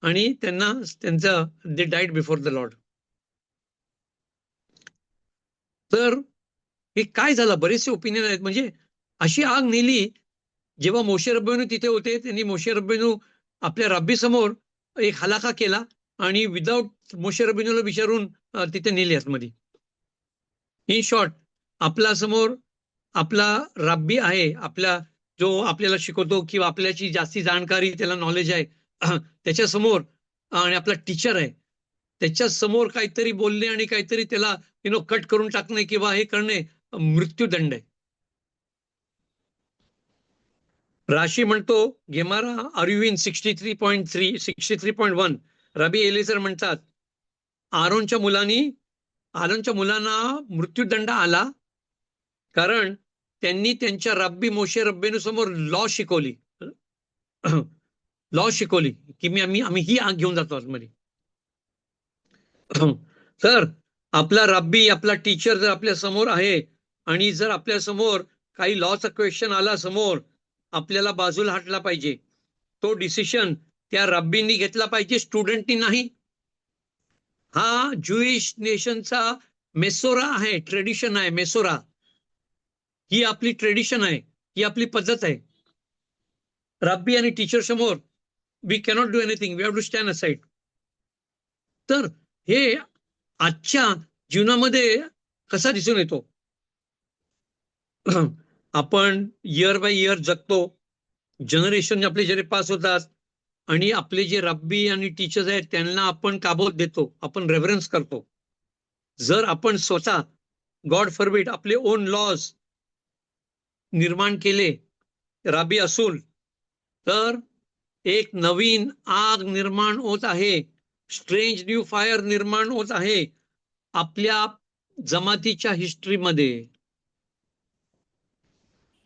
आणि त्यांचं दे डाईड बिफोर द लॉर्ड. तर हे काय झालं, बरेचसे ओपिनियन आहेत. म्हणजे अशी आग नेली. जेव्हा मोशे रब्बेनू तिथे होते, त्यांनी मोशे रब्बेनू आपल्या रब्बी समोर एक हलाका केला आणि विदाऊट मोशे रब्बेनूला विचारून तिथे नेली आतमध्ये. इन शॉर्ट, आपला रब्बी आहे, आपला जो आपल्याला शिकवतो किंवा आपल्याची जास्ती जाणकारी, त्याला नॉलेज आहे, त्याच्या समोर आणि आपला टीचर आहे, त्याच्या समोर काहीतरी बोलणे आणि काहीतरी त्याला कट करून टाकणे किंवा हे करणे मृत्यूदंड आहे. राशी म्हणतो गेमारा अरविन 63.1 रबी एलिझर म्हणतात आरोनच्या मुलांना मृत्यूदंड आला कारण त्यांनी त्यांच्या रब्बी मोशे रब्बेनू समोर लॉ शिकवली की आम्ही ही आग घेऊन जातो आतमध्ये. तर आपला रब्बी, आपला टीचर जर आपल्या समोर आहे आणि जर आपल्या समोर काही लॉचा क्वेश्चन आला समोर, आपल्याला बाजूला हटला पाहिजे. तो डिसिशन त्या रब्बींनी घेतला पाहिजे, स्टुडंटनी नाही. हा ज्युइश नेशनचा मेसोरा आहे, ट्रेडिशन आहे. मेसोरा ही आपली ट्रेडिशन आहे, ही आपली पद्धत आहे. रब्बी आणि टीचर समोर we cannot do anything, we have to stand aside. तर हे आजच्या जीवनामध्ये कसा दिसून येतो. आपण इयर बाय इयर जगतो, जनरेशन आपले जे पास होतात आणि आपले जे रब्बी आणि टीचर्स आहेत त्यांना आपण काबोत देतो, आपण रेव्हरन्स करतो. जर आपण स्वतः गॉड फॉरबिड आपले ओन लॉज निर्माण केले, रब्बी असूल, तर एक नवीन आग निर्माण होत आहे, स्ट्रेंज न्यू फायर निर्माण होत आहे आपल्या जमातीच्या हिस्ट्रीमध्ये.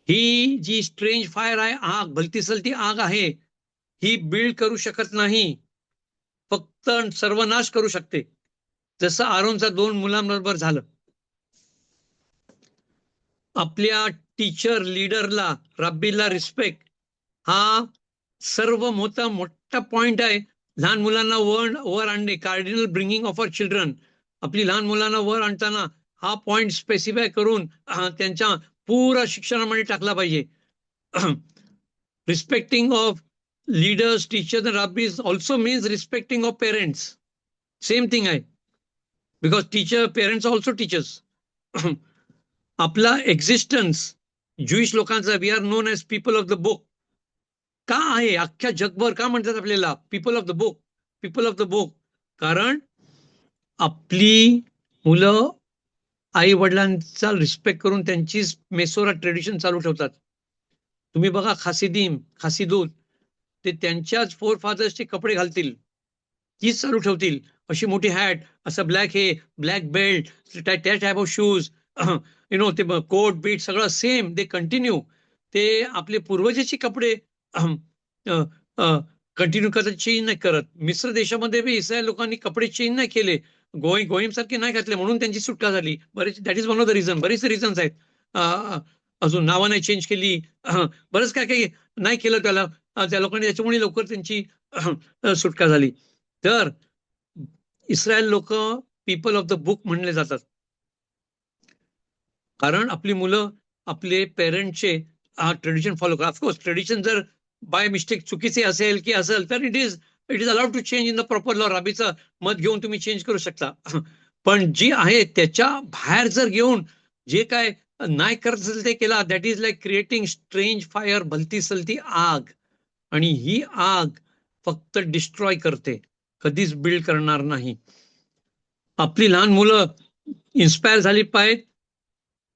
ही जी स्ट्रेंज फायर आहे, आग, भलती आग आहे, ही बिल्ड करू शकत नाही, फक्त सर्वनाश करू शकते. जसं आरोनचा 2 मुलांबरोबर झालं. आपल्या टीचर, लीडरला, रब्बीला रिस्पेक्ट हा सर्व मोठा पॉइंट आहे. लहान मुलांना वर आणणे, cardinal bringing of our children. आपली लहान मुलांना वर आणताना हा पॉइंट स्पेसिफाय करून त्यांच्या पुरा शिक्षणामध्ये टाकला पाहिजे. Respecting of leaders, teachers and rabbis also means respecting of parents. Same thing आहे, बिकॉज पेरेंट्स ऑल्सो टीचर्स. आपला एक्झिस्टन्स ज्युइश लोकांचा, we are known as people of the book का आहे अख्ख्या जगभर, का म्हणतात आपल्याला पीपल ऑफ द बुक? कारण आपली मुलं आई वडिलांचा रिस्पेक्ट करून त्यांची मेसोरा ट्रेडिशन चालू ठेवतात. तुम्ही बघा खासिदूत ते त्यांच्याच फोर फादर्सचे कपडे घालतील, तीच चालू ठेवतील, अशी मोठी हॅट, असं ब्लॅक बेल्ट, त्या टाईप ऑफ शूज, ते कोट बीट सगळं सेम दे कंटिन्यू. ते आपले पूर्वजाचे कपडे कंटिन्यू करत, चेंज नाही करत. मिस्र देशामध्ये बी इस्रायल लोकांनी कपडे चेंज नाही केले, गोयम सारखे नाही घातले, म्हणून त्यांची सुटका झाली. बरेच that is one of the reason. बरेचसे रिझन्स आहेत. अजून नावं नाही चेंज केली, बरंच काय काही नाही केलं त्याला, त्या लोकांनी, त्याच्यामुळे लवकर त्यांची सुटका झाली. तर इस्रायल लोक पीपल ऑफ द बुक म्हणले जातात, कारण आपली मुलं आपले पेरेंटचे ट्रेडिशन फॉलो करा. ऑफकोर्स ट्रेडिशन जर बाय मिस्टेक चुकीचे असेल की असेल तर it is allowed to change in the proper law. राबीचं मत घेऊन तुम्ही चेंज करू शकता. पण जी आहे त्याच्या बाहेर जर घेऊन जे काय नाही करत असेल ते केला, that is like creating strange fire, भलती सलती आग. आणि ही आग फक्त डिस्ट्रॉय करते, कधीच बिल्ड करणार नाही. आपली लहान मुलं इन्स्पायर झाली पाहिजे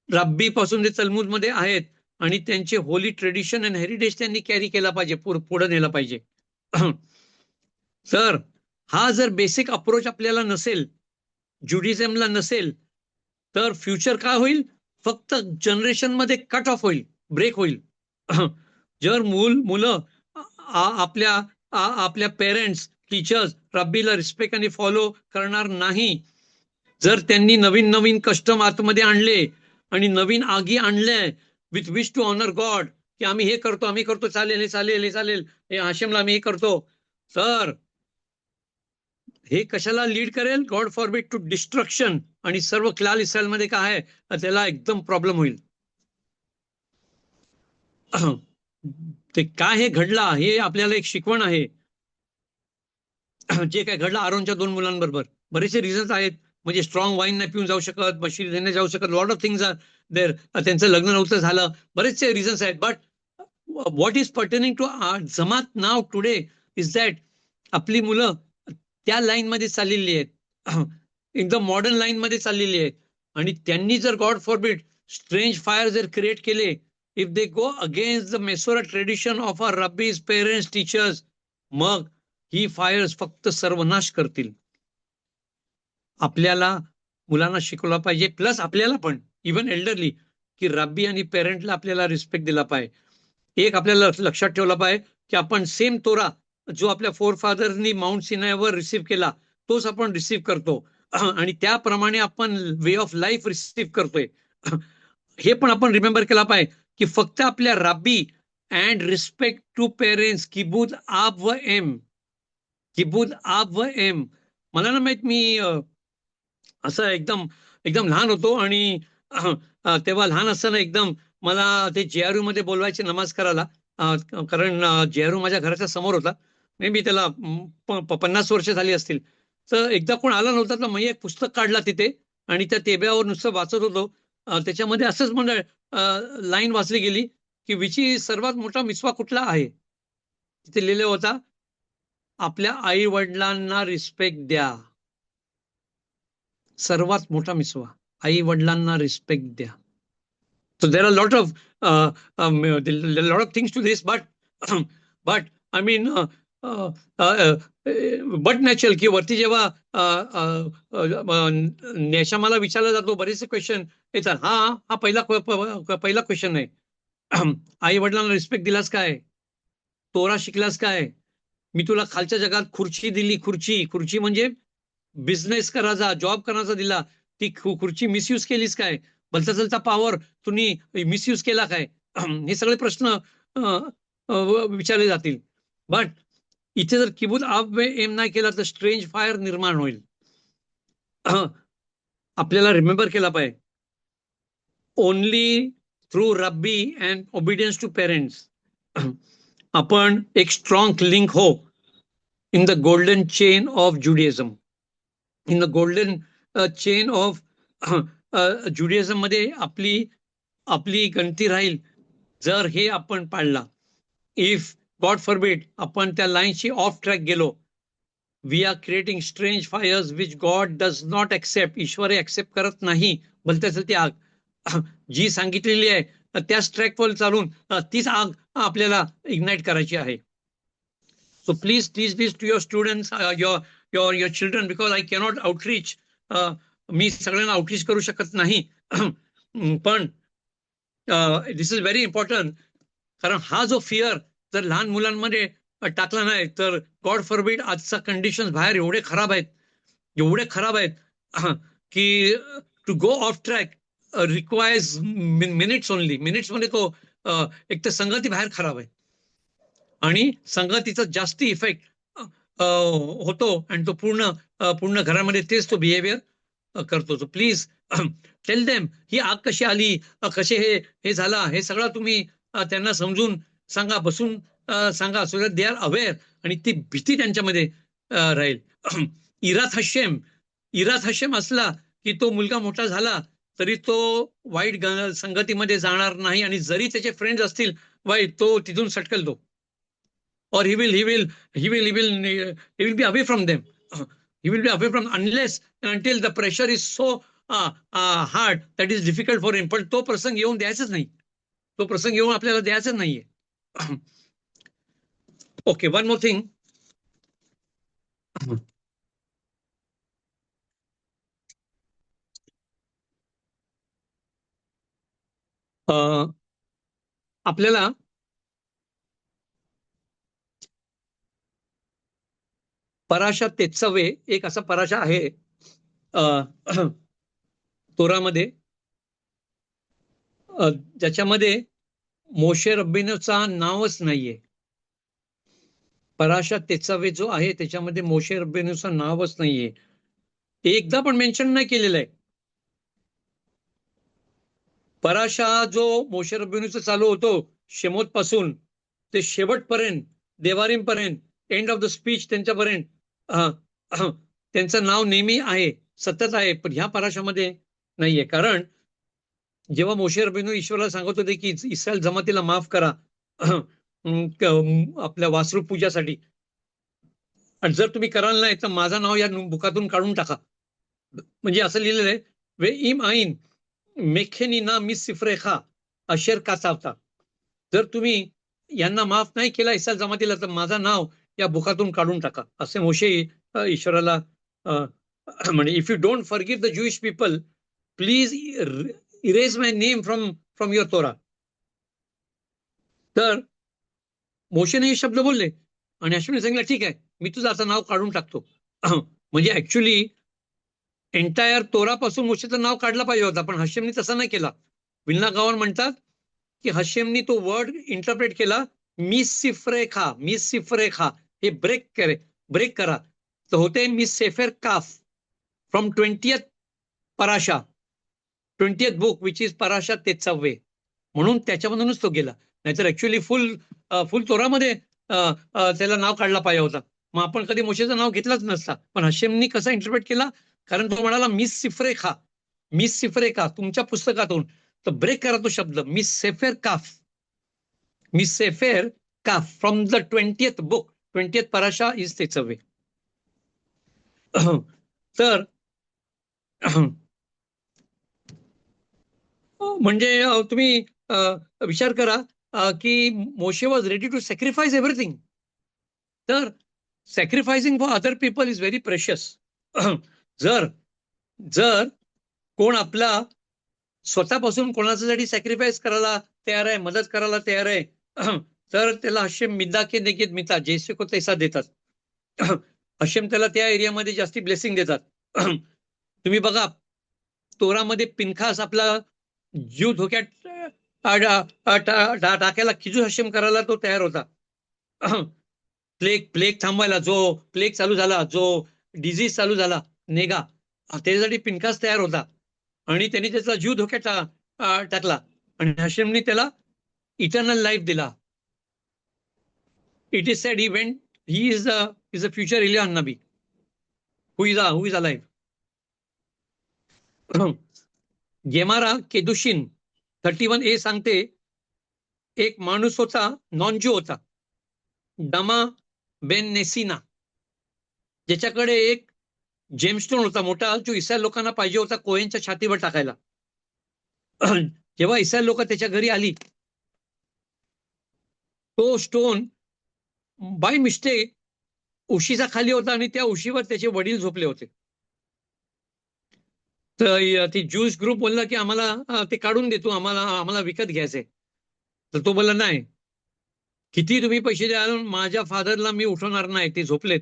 रब्बी पासून जे तलमूद मध्ये आहेत, आणि त्यांचे होली ट्रेडिशन अँड हेरिटेज त्यांनी कॅरी केला पाहिजे, पुढे नेला पाहिजे. तर हा जर बेसिक अप्रोच आपल्याला नसेल, ज्युडिझमला नसेल, तर फ्युचर काय होईल? फक्त जनरेशन मध्ये कट ऑफ होईल, ब्रेक होईल. जर मुलं आपल्या पेरेंट्स, टीचर्स, रब्बीला रिस्पेक्ट आणि फॉलो करणार नाही, जर त्यांनी नवीन कस्टम आतमध्ये आणले आणि नवीन आगी आणले with wish to honour God, की आम्ही हे करतो, चालेल, हे हाशेमला आम्ही हे करतो, तर हे कशाला लीड करेल? God forbid to destruction. आणि सर्व क्लाल इस्रायल मध्ये काय आहे त्याला एकदम प्रॉब्लेम होईल. ते काय हे घडला, हे आपल्याला एक शिकवण आहे. जे काय घडलं आरोनच्या 2 मुलांबरोबर, बरेचसे रिझन्स आहेत. म्हणजे स्ट्रॉंग वाईन नाही पिऊन जाऊ शकत, मशिदी देणे जाऊ शकत, lot of things are there. त्यांचं लग्न नव्हतं झालं, बरेचसे रिझन्स आहेत. But what is pertaining to जमात नाव टुडे इज दॅट आपली मुलं त्या लाईन मध्ये चाललेली आहेत, एकदम मॉडर्न लाईन मध्ये चाललेली आहेत. आणि त्यांनी जर गॉड फॉरबिड स्ट्रेंज फायर जर क्रिएट केले, if they go against the मेसोरा tradition of our rabbis, parents, teachers, मग ही फायर्स फक्त सर्वनाश करतील. आपल्याला मुलांना शिकवलं पाहिजे, प्लस आपल्याला पण, इव्हन एल्डरली, की रब्बी आणि पेरेंटला आपल्याला रिस्पेक्ट दिला पाहिजे. एक आपल्याला लक्षात ठेवला पाहिजे की आपण सेम तोरा जो आपल्या फोर फादरनी माउंट सिनायवर रिसीव्ह केला, तोच आपण रिसीव्ह करतो, आणि त्याप्रमाणे आपण वे ऑफ लाईफ रिसीव्ह करतोय. हे पण आपण रिमेंबर केला पाहिजे की फक्त आपल्या रब्बी अँड रिस्पेक्ट टू पेरेंट्स, किबूद आब व एम, मला ना माहित, मी असं एकदम लहान होतो, आणि तेव्हा लहान असताना एकदम मला ते जेआरयू मध्ये बोलवायचे नमाज करायला, कारण जेआरयू माझ्या घराच्या समोर होता. मे बी त्याला 50 वर्ष झाली असतील. तर एकदा कोण आला नव्हता, तर मी एक पुस्तक काढला तिथे आणि त्या तेब्यावर नुसतं वाचत होतो. त्याच्यामध्ये असंच म्हणजे लाईन वाचली गेली की विची सर्वात मोठा मिसवा कुठला आहे, तिथे लिहिलं होता, आपल्या आई वडिलांना रिस्पेक्ट द्या. सर्वात मोठा मिसवा, आई वडिलांना रिस्पेक्ट द्या. So there are a lot of things to this, but I mean, but natural की वरती जेव्हा नेशामाला विचारला जातो, बरेचसे क्वेश्चन येतात. हा पहिला क्वेश्चन आहे. आई वडिलांना रिस्पेक्ट दिलास काय? तोरा शिकलास काय? मी तुला खालच्या जगात खुर्ची दिली, खुर्ची म्हणजे बिझनेस करायचा, जॉब करायचा दिला, ती खुर्ची मिसयूज केलीस काय? भलता चलता पॉवर तुम्ही मिसयूज केला काय? हे सगळे प्रश्न विचारले जातील. बट इथे जर किबूत आब एम नाही केला तर स्ट्रेंज फायर निर्माण होईल. आपल्याला रिमेंबर केला पाहिजे, only through rabbi and obedience to parents आपण एक स्ट्रॉंग लिंक हो in the golden chain of Judaism. In the golden chain of Judaism मध्ये आपली गणती राहील जर हे आपण पाळला. इफ गॉड फॉरबिड आपण त्या लाईनशी ऑफ ट्रॅक गेलो, we are creating strange fires which God does not accept. ईश्वर ऍक्सेप्ट करत नाही. भलत्या चलती आग जी सांगितलेली आहे त्याच ट्रॅकवर चालून तीच आग आपल्याला इग्नाइट करायची आहे. So please teach this to your students, your children, because I cannot outreach. मी सगळ्यांना आउटरीच करू शकत नाही. पण दिस इज व्हेरी इम्पॉर्टंट, कारण हा जो फिअर जर लहान मुलांमध्ये टाकला नाही तर गॉड फॉरबिड आजचा कंडिशन बाहेर एवढे खराब आहेत की to go off track requires minutes only. Minutes मध्ये तो एक तर संगती बाहेर खराब आहे आणि संगतीचा जास्ती इफेक्ट होतो आणि तो पूर्ण घरामध्ये तेच तो बिहेवियर करतो. सो प्लीज टेल देम ही आग कशी आली, कसे हे झाला, हे सगळं तुम्ही त्यांना समजून सांगा, बसून सांगा, so that they are aware आणि ती भीती त्यांच्यामध्ये राहील. इरात हशेम असला की तो मुलगा मोठा झाला तरी तो वाईट संगतीमध्ये जाणार नाही आणि जरी त्याचे फ्रेंड्स असतील वाईट, तो तिथून सटकेल तो. Or he will be away from them. He will be away from, unless until the pressure is so hard that is difficult for him. पण तो प्रसंग येऊन द्यायचाच नाही. तो प्रसंग येऊन आपल्याला द्यायचाच नाहीये. Okay, one more thing. आपल्याला पराशा 23 एक असा पराशा आहे तोरामध्ये, ज्याच्यामध्ये मोशे रब्बीनोचा नावच नाहीये. पराशा 23 जो आहे त्याच्यामध्ये मोशे रब्बीनोचं नावच नाहीये, एकदा पण मेन्शन नाही केलेलं आहे. पराशा जो मोशे रब्बीनोचा चालू होतो शेमोत पासून ते शेवटपर्यंत, देवारीम पर्यंत, एंड ऑफ द स्पीच त्यांच्यापर्यंत त्यांचं नाव नेहमी आहे, सतत आहे. पण ह्या पराशामध्ये नाहीये. कारण जेव्हा मोशे रब्बीनो ईश्वराला सांगत होते की इस्रायल जमातीला माफ करा आपल्या वासरू पूजासाठी, आणि जर तुम्ही कराल नाही तर माझं नाव या बुकातून काढून टाका, म्हणजे असं लिहिलेलं आहे, वे इम आईन मेखेनी ना मिस सिफरेखा अशेर का चावता. जर तुम्ही यांना माफ नाही केला इस्रायल जमातीला तर माझं नाव या बुकातून काढून टाका, असे मोशे ईश्वराला म्हणजे, if you don't forgive the Jewish people please erase my name from your तोरा. तर मोशेने हे शब्द बोलले आणि हशेमने सांगितलं ठीक आहे, मी तुझं आता नाव काढून टाकतो. म्हणजे ऍक्च्युली एंटायर तोरापासून मोशेचं नाव काढलं पाहिजे होता, पण हशेमनी तसा नाही केला. विल्ना गावान म्हणतात की हशेमनी तो वर्ड इंटरप्रेट केला, मिस सिफरेखा, हे ब्रेक करा, तर होते मिस सेफेर काफ फ्रॉम 20th पराशा, 20th बुक विच इज पराशा 23, म्हणून त्याच्यामधूनच तो गेला. नाहीतर ऍक्च्युअली फुल तोरामध्ये त्याला नाव काढला पाहिजे होता. मग आपण कधी मोशेचं नाव घेतलंच नसता. पण हशेमनी कसा इंटरप्रेट केला, कारण तो म्हणाला मिस सिफरेखा तुमच्या पुस्तकातून, तर ब्रेक करा तो शब्द, मिस सेफेर काफ from the 20th book, 20th पराशा इज 23. तर म्हणजे तुम्ही विचार करा की मोशे was ready to sacrifice everything. तर sacrificing for other people is very precious. जर कोण आपला स्वतःपासून कोणासाठी सॅक्रिफाईस करायला तयार आहे, मदत करायला तयार आहे, तर त्याला हशेम मिदा के नेगेत मिता जैसे को तैसा देतात. हशेम त्याला त्या एरियामध्ये जास्ती ब्लेसिंग देतात. तुम्ही बघा तोरामध्ये पिनखास आपला जीव धोक्यात टाकायला खिजू हशेम करायला तो तयार होता. प्लेग थांबवायला, जो प्लेग चालू झाला, जो डिझीज चालू झाला नेगा, त्याच्यासाठी पिनखास तयार होता आणि त्यांनी त्याचा जीव धोक्यात टाकला आणि हशेमनी त्याला इटर्नल लाईफ दिला. It is said he is a future एलिया नबी हु इज अलाइव्ह. गेमारा केदुशिन 31a सांगते, एक माणूस होता, नॉन ज्यू होता, डमा बेन नेसिना, ज्याच्याकडे एक जेमस्टोन होता मोठा, जो इस्रायल लोकांना पाहिजे होता कोहेनच्या छातीवर टाकायला. जेव्हा इस्रायल लोक त्याच्या घरी आली, तो स्टोन बाय मिस्टेक उशीचा खाली होता आणि त्या उशीवर त्याचे वडील झोपले होते. तर ती ज्यूस ग्रुप बोलला की आम्हाला ते काढून देतो, आम्हाला विकत घ्यायचंय. तर तो बोलला नाही, किती तुम्ही पैसे द्याल, माझ्या फादरला मी उठवणार नाही, ते झोपलेत.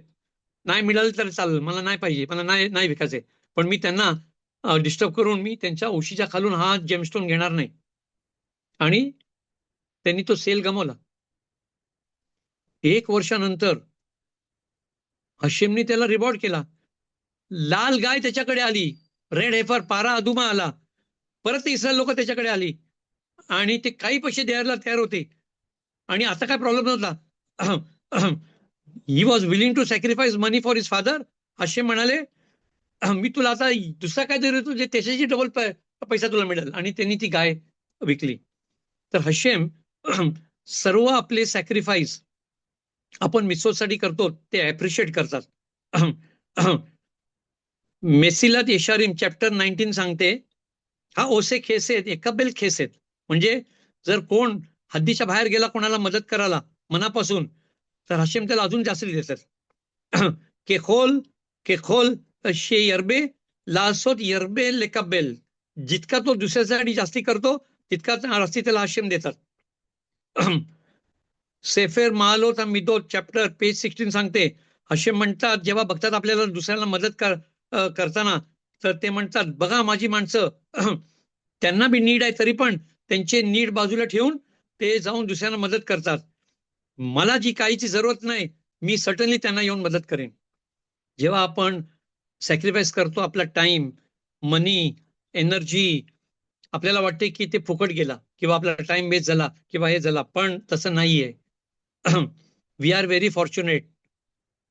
नाही मिळालं तर चालेल, मला नाही पाहिजे, मला नाही नाही विकायचे, पण मी त्यांना डिस्टर्ब करून मी त्यांच्या उशीच्या खालून हा जेमस्टोन घेणार नाही. आणि त्यांनी तो सेल गमावला. 1 वर्षानंतर हशेमनी त्याला रिवॉर्ड केला. लाल गाय त्याच्याकडे आली, रेड हेफर पारा अदुमा आला. परत इस्रायल लोक त्याच्याकडे आली आणि ते काही पैसे द्यायला तयार होते. आणि आता काय प्रॉब्लेम नव्हता. He was willing to sacrifice money for his father. Hashem म्हणाले, मी तुला आता दुसरा काय देतो जे त्याच्याची डबल पैसा तुला मिळेल. आणि त्यांनी ती गाय विकली. तर हशेम सर्व आपले सॅक्रिफाईस आपण मिसोसाठी करतो ते अप्रिशिएट करतात. मेसिलात येशारिम चॅप्टर 19 सांगते, हा ओसे खेसेत एकबेल खेसेत, म्हणजे जर कोण हद्दीच्या बाहेर गेला कोणाला मदत करायला मनापासून, तर हशेम त्याला अजून जास्त देतात. केखोल केखोल शे यर्बे लासोत यर्बे लेकाबेल, जितका तो दुसऱ्यासाठी जास्ती करतो तितका जास्ती त्याला हशेम देतात. सेफेर महालोत मिदोत चॅप्टर पेज 16 सांगते, हशेम म्हणतात जेव्हा बघतात आपल्याला दुसऱ्याला मदत करताना, तर ते म्हणतात बघा माझी माणसं, त्यांना बी नीड आहे तरी पण त्यांचे नीड बाजूला ठेवून ते जाऊन दुसऱ्यांना मदत करतात. मला जी काहीची जरूरत नाही, मी सर्टनली त्यांना येऊन मदत करेन. जेव्हा आपण सॅक्रिफाईस करतो आपला टाइम, मनी, एनर्जी, आपल्याला वाटते की ते फुकट गेला किंवा आपला टाइम वेस्ट झाला किंवा हे झाला, पण तसं नाहीये. We are very fortunate.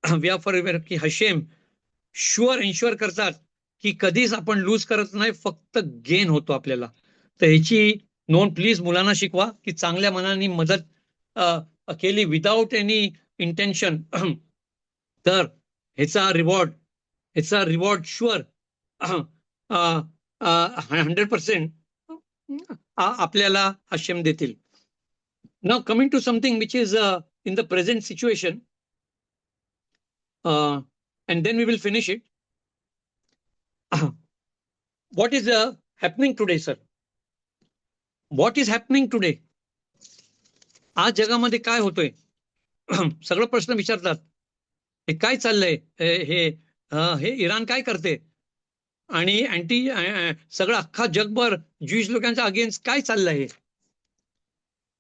We are for की हशेम शुअर इन्शुअर करतात की कधीच आपण लूज करत नाही, फक्त गेन होतो आपल्याला. तर ह्याची नोंद प्लीज मुलांना शिकवा की चांगल्या मनाने मदत केली विदाऊट एनी इंटेन्शन, तर ह्याचा रिवॉर्ड शुअर 100% आपल्याला हशेम देतील. Now coming to something which is in the present situation, and then we will finish it. What is happening today, sir? What is happening today? आज जगामध्ये काय होतोय? सगळं प्रश्न विचारतात, हे काय चाललंय, हे इराण काय करते, आणि सगळं अख्खा जगभर ज्यूइश लोकांच्या अगेन्स्ट काय चाललंय.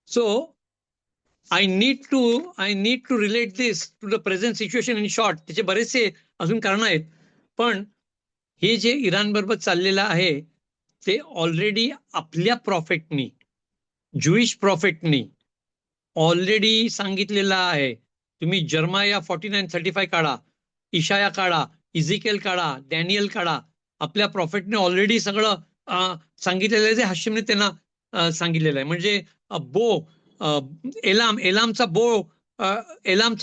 So I need to relate this to the present situation in short. त्याचे बरेचसे अजून कारण आहेत, पण हे जे इराण बरोबर चाललेलं आहे ते ऑलरेडी आपल्या प्रॉफेटनी, ज्यूइश प्रॉफेटनी ऑलरेडी सांगितलेलं आहे. तुम्ही जर्माया 49:35 काढा, इशाया काढा, इझिकेल काढा, डॅनियल काढा, आपल्या प्रॉफेटने ऑलरेडी सगळं सांगितलेलं आहे. जे हशेमने त्यांना सांगितलेलं आहे. म्हणजे एलामचा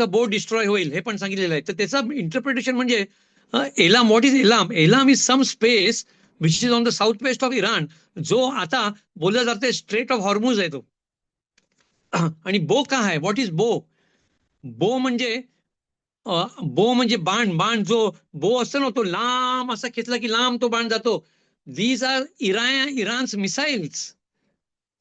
बो डिस्ट्रॉय होईल हे पण सांगितलेलं आहे. तर त्याचं इंटरप्रिटेशन म्हणजे Elam, what is Elam? Elam is some space which is on the south west of Iran, जो आता बोलला जाते स्ट्रेट ऑफ हॉर्मुज आहे तो. आणि बो काय आहे? व्हॉट इज बो? बो म्हणजे बाण जो बो असतो ना, तो लांब असा खेचला की लांब तो बाण जातो. These are Iran's missiles.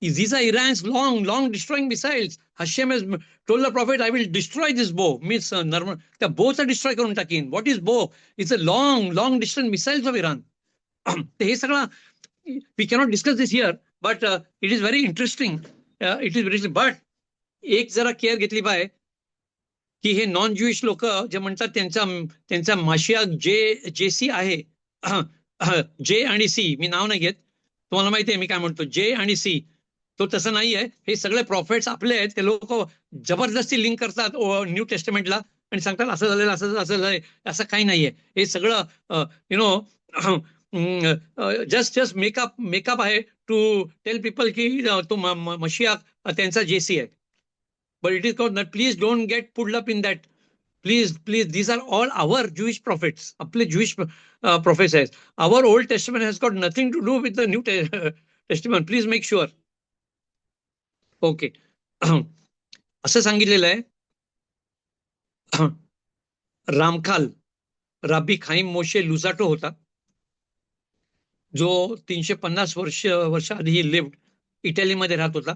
These are Iran's long destroying missiles. Hashem has told the prophet, I will destroy this bow. Means त्या बोचा डिस्ट्रॉय करून टाकीन. व्हॉट इज बो? It's a long distance missiles of Iran. तर हे सगळं we cannot discuss this here, but it is very interesting. But एक जरा care घेतली पाहिजे की हे नॉन ज्यूइश लोक जे म्हणतात त्यांचा माशिया जेसी आहे, जे आणि सी, मी नाव नाही घेत, तुम्हाला माहिती आहे मी काय म्हणतो, जे आणि सी, तो तसं नाही आहे. हे सगळे प्रॉफिट्स आपले आहेत. ते लोक जबरदस्ती लिंक करतात न्यू टेस्टमेंटला आणि सांगतात असं झालेलं, असं झालंय. असं काही नाहीये. हे सगळं जस्ट मेकअप आहे टू टेल पीपल की तो मशिया त्यांचा जेसी आहे. But it is called that. Please don't get pulled up in that. Please, these are all our Jewish prophets. Apple Jewish prophets. Our Old Testament has got nothing to do with the New testament please make sure. Okay. असं सांगितलेलं आहे, रामखाल राबी खाईम मोशे लुझाटो होता, जो 350 वर्ष आधी lived, इटलीमध्ये राहत होता.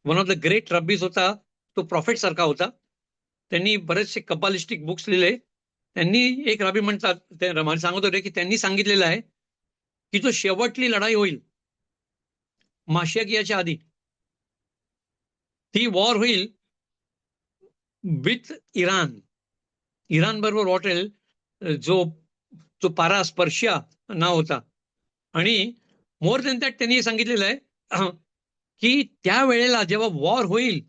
वन ऑफ द ग्रेट रब्बीज होता. तो प्रॉफिट सारखा होता. त्यांनी बरेचसे कबालिस्टिक बुक्स लिहिले. त्यांनी एक रबी म्हणतात, ते मला सांगत होते की त्यांनी सांगितलेलं आहे की जो शेवटली लढाई होईल माशियाच्या आधी, ती वॉर होईल विथ इराण. इराण बरोबर वाटेल, जो जो पारास पर्शिया नाव होता. आणि मोर दॅन दॅट त्यांनी सांगितलेलं आहे की त्यावेळेला जेव्हा वॉर होईल,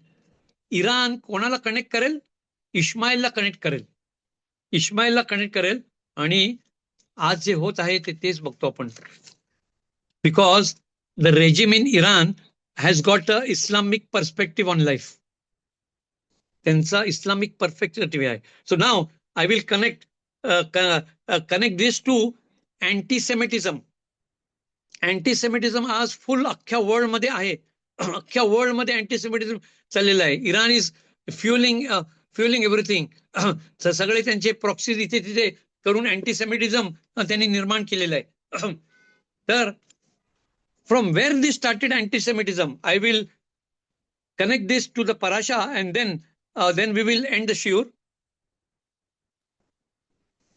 इराण कोणाला कनेक्ट करेल? इस्माईलला कनेक्ट करेल. इस्माईलला कनेक्ट करेल. आणि आज जे होत आहे तेच बघतो आपण. Because the regime in Iran has got a Islamic perspective on life. त्यांचा इस्लामिक पर्स्पेक्टिव्ह आहे. So now I will connect this to antisemitism. Antisemitism आज फुल अख्ख्या वर्ल्ड मध्ये आहे. अख्ख्या वर्ल्ड मध्ये अँटीसेमिटिझम चाललेलं आहे. Iran is fuelling everything. सगळे त्यांचे प्रॉक्सीज इथे तिथे करून अँटीसेमिटिझम त्यांनी निर्माण केलेलं आहे. तर from where this started antisemitism, I will connect this to the पराशा and then we will end the शिवर.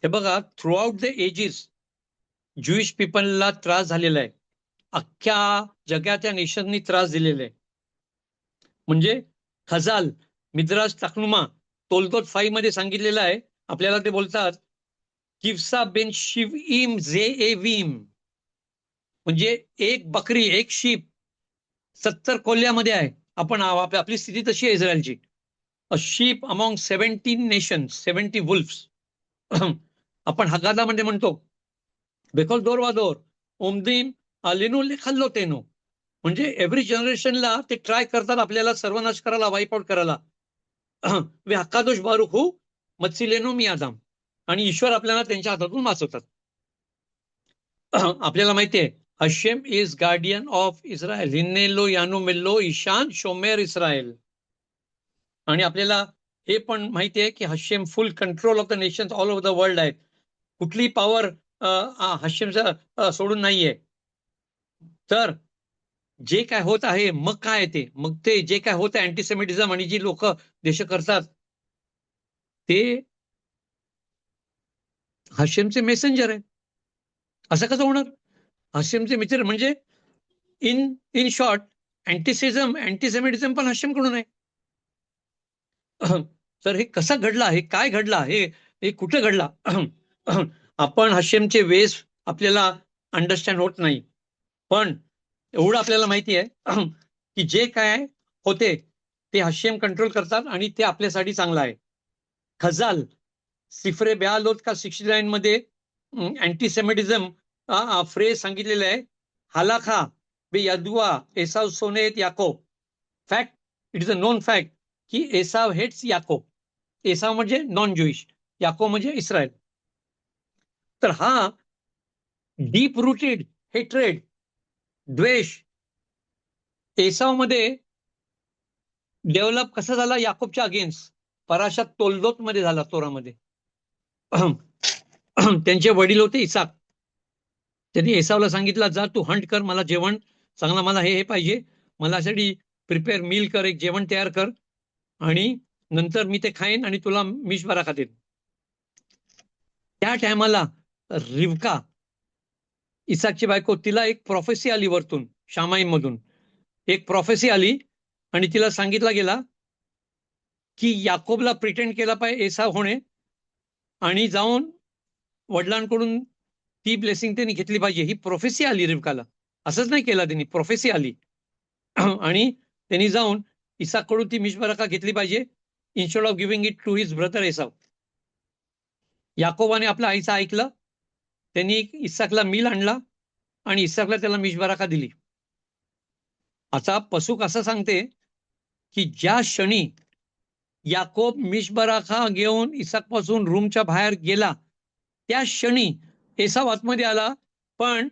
हे बघा, throughout the ages Jewish पीपलला त्रास झालेला आहे. अख्ख्या जगाच्या नेशननी त्रास दिलेला आहे. म्हणजे खजाल, मिद्राज तखनुमा, तोलतोत 5 मध्ये सांगितलेलं आहे. आपल्याला ते बोलतात किवसा बेन शिवईम जेएवीम, म्हणजे एक बकरी, एक शीप 70 कोल्ह्यामध्ये आहे. आपण आपली स्थिती तशी आहे इस्रायलची. A sheep among 70 nations, 70 wolfs. आपण हगादामध्ये म्हणतो बेकोल दोर वादोर ओमदीम आलिनू खाल्लो तेनो. म्हणजे एव्हरी जनरेशनला ते ट्राय करतात आपल्याला सर्वनाश करायला, वाईप आउट करायला. वे हक्कादोष बारुख हू मत्सिलेनो मी आदाम. आणि ईश्वर आपल्याला त्यांच्या हातातून वाचवतात. आपल्याला माहितीये हशेम इज गार्डियन ऑफ इस्रायल. हिन्नेलो यानो मेल्लो ईशान शोमेर इस्रायल. आणि आपल्याला हे पण माहितीये की Hashem full control of the nations all over the world आहे. कुठली पॉवर हशेमचा सोडून नाहीये. तर जे काय होत आहे, मग काय ते, मग ते जे काय होत आहे अँटीसेमिटिझम आणि जी लोक देश करतात ते हशेमचे मेसेंजर आहे. असं कसं होणार? हशेमचे मित्र म्हणजे इन शॉर्ट अँटीसेमिटिझम पण हशेमकडून आहे. तर हे कसं घडला, हे काय घडला, हे कुठे घडला? आपण हशेमचे वेस आपल्याला अंडरस्टँड होत नाही. पण एवढं आपल्याला माहिती आहे की जे काय होते ते हशेम कंट्रोल करतात आणि ते आपल्यासाठी चांगलं आहे. खजाल सिफरे ब्यालोत का 69 मध्ये अँटीसेमिटिझम फ्रेज सांगितलेलं आहे. हालाखा बे यादुआ एसाव सोनेत याकोब. Fact, it is a known fact की एसाव हेट्स याकोब. एसाव म्हणजे नॉन ज्युइश, याकोब म्हणजे इस्रायल. तर हा डीप रूटेड हेट्रेड, द्वेष एसाव मध्ये डेव्हलप कसा झाला? याकोबच्या अगेन्स्ट. पराशात तोलदोत मध्ये झाला, तोरामध्ये. त्यांचे वडील होते इसाक. त्यांनी एसावला सांगितलं, जा तू हंट कर, मला जेवण चांगला, मला हे पाहिजे, मला यासाठी प्रिपेअर मील कर, एक जेवण तयार कर, आणि नंतर मी ते खाईन आणि तुला मिशबरा खातील. त्या टायमाला रिवका, इसाकची बायको, तिला एक प्रोफेसी आली वरतून, शामाईम मधून एक प्रोफेसी आली आणि तिला सांगितला गेला की याकोबला प्रिटेंड केला पाहिजे एसाव होणे आणि जाऊन वडिलांकडून ती ब्लेसिंग त्यांनी घेतली पाहिजे. ही प्रोफेसी आली रिवकाला. असंच नाही केला त्यांनी, प्रोफेसी आली. आणि त्यांनी जाऊन इसाककडून ती मिशबराका घेतली पाहिजे instead of giving it to his brother एसाव. याकोबाने आपल्या आईचं ऐकलं. त्यांनी इसाकला मील आणला आणि इसाकला त्याला मिशबराका दिली. आता पसूक असं सांगते की ज्या क्षणी याकोब मिशबराका घेऊन इसाक पासून रूमच्या बाहेर गेला, त्या क्षणी एसाव आतमध्ये आला. पण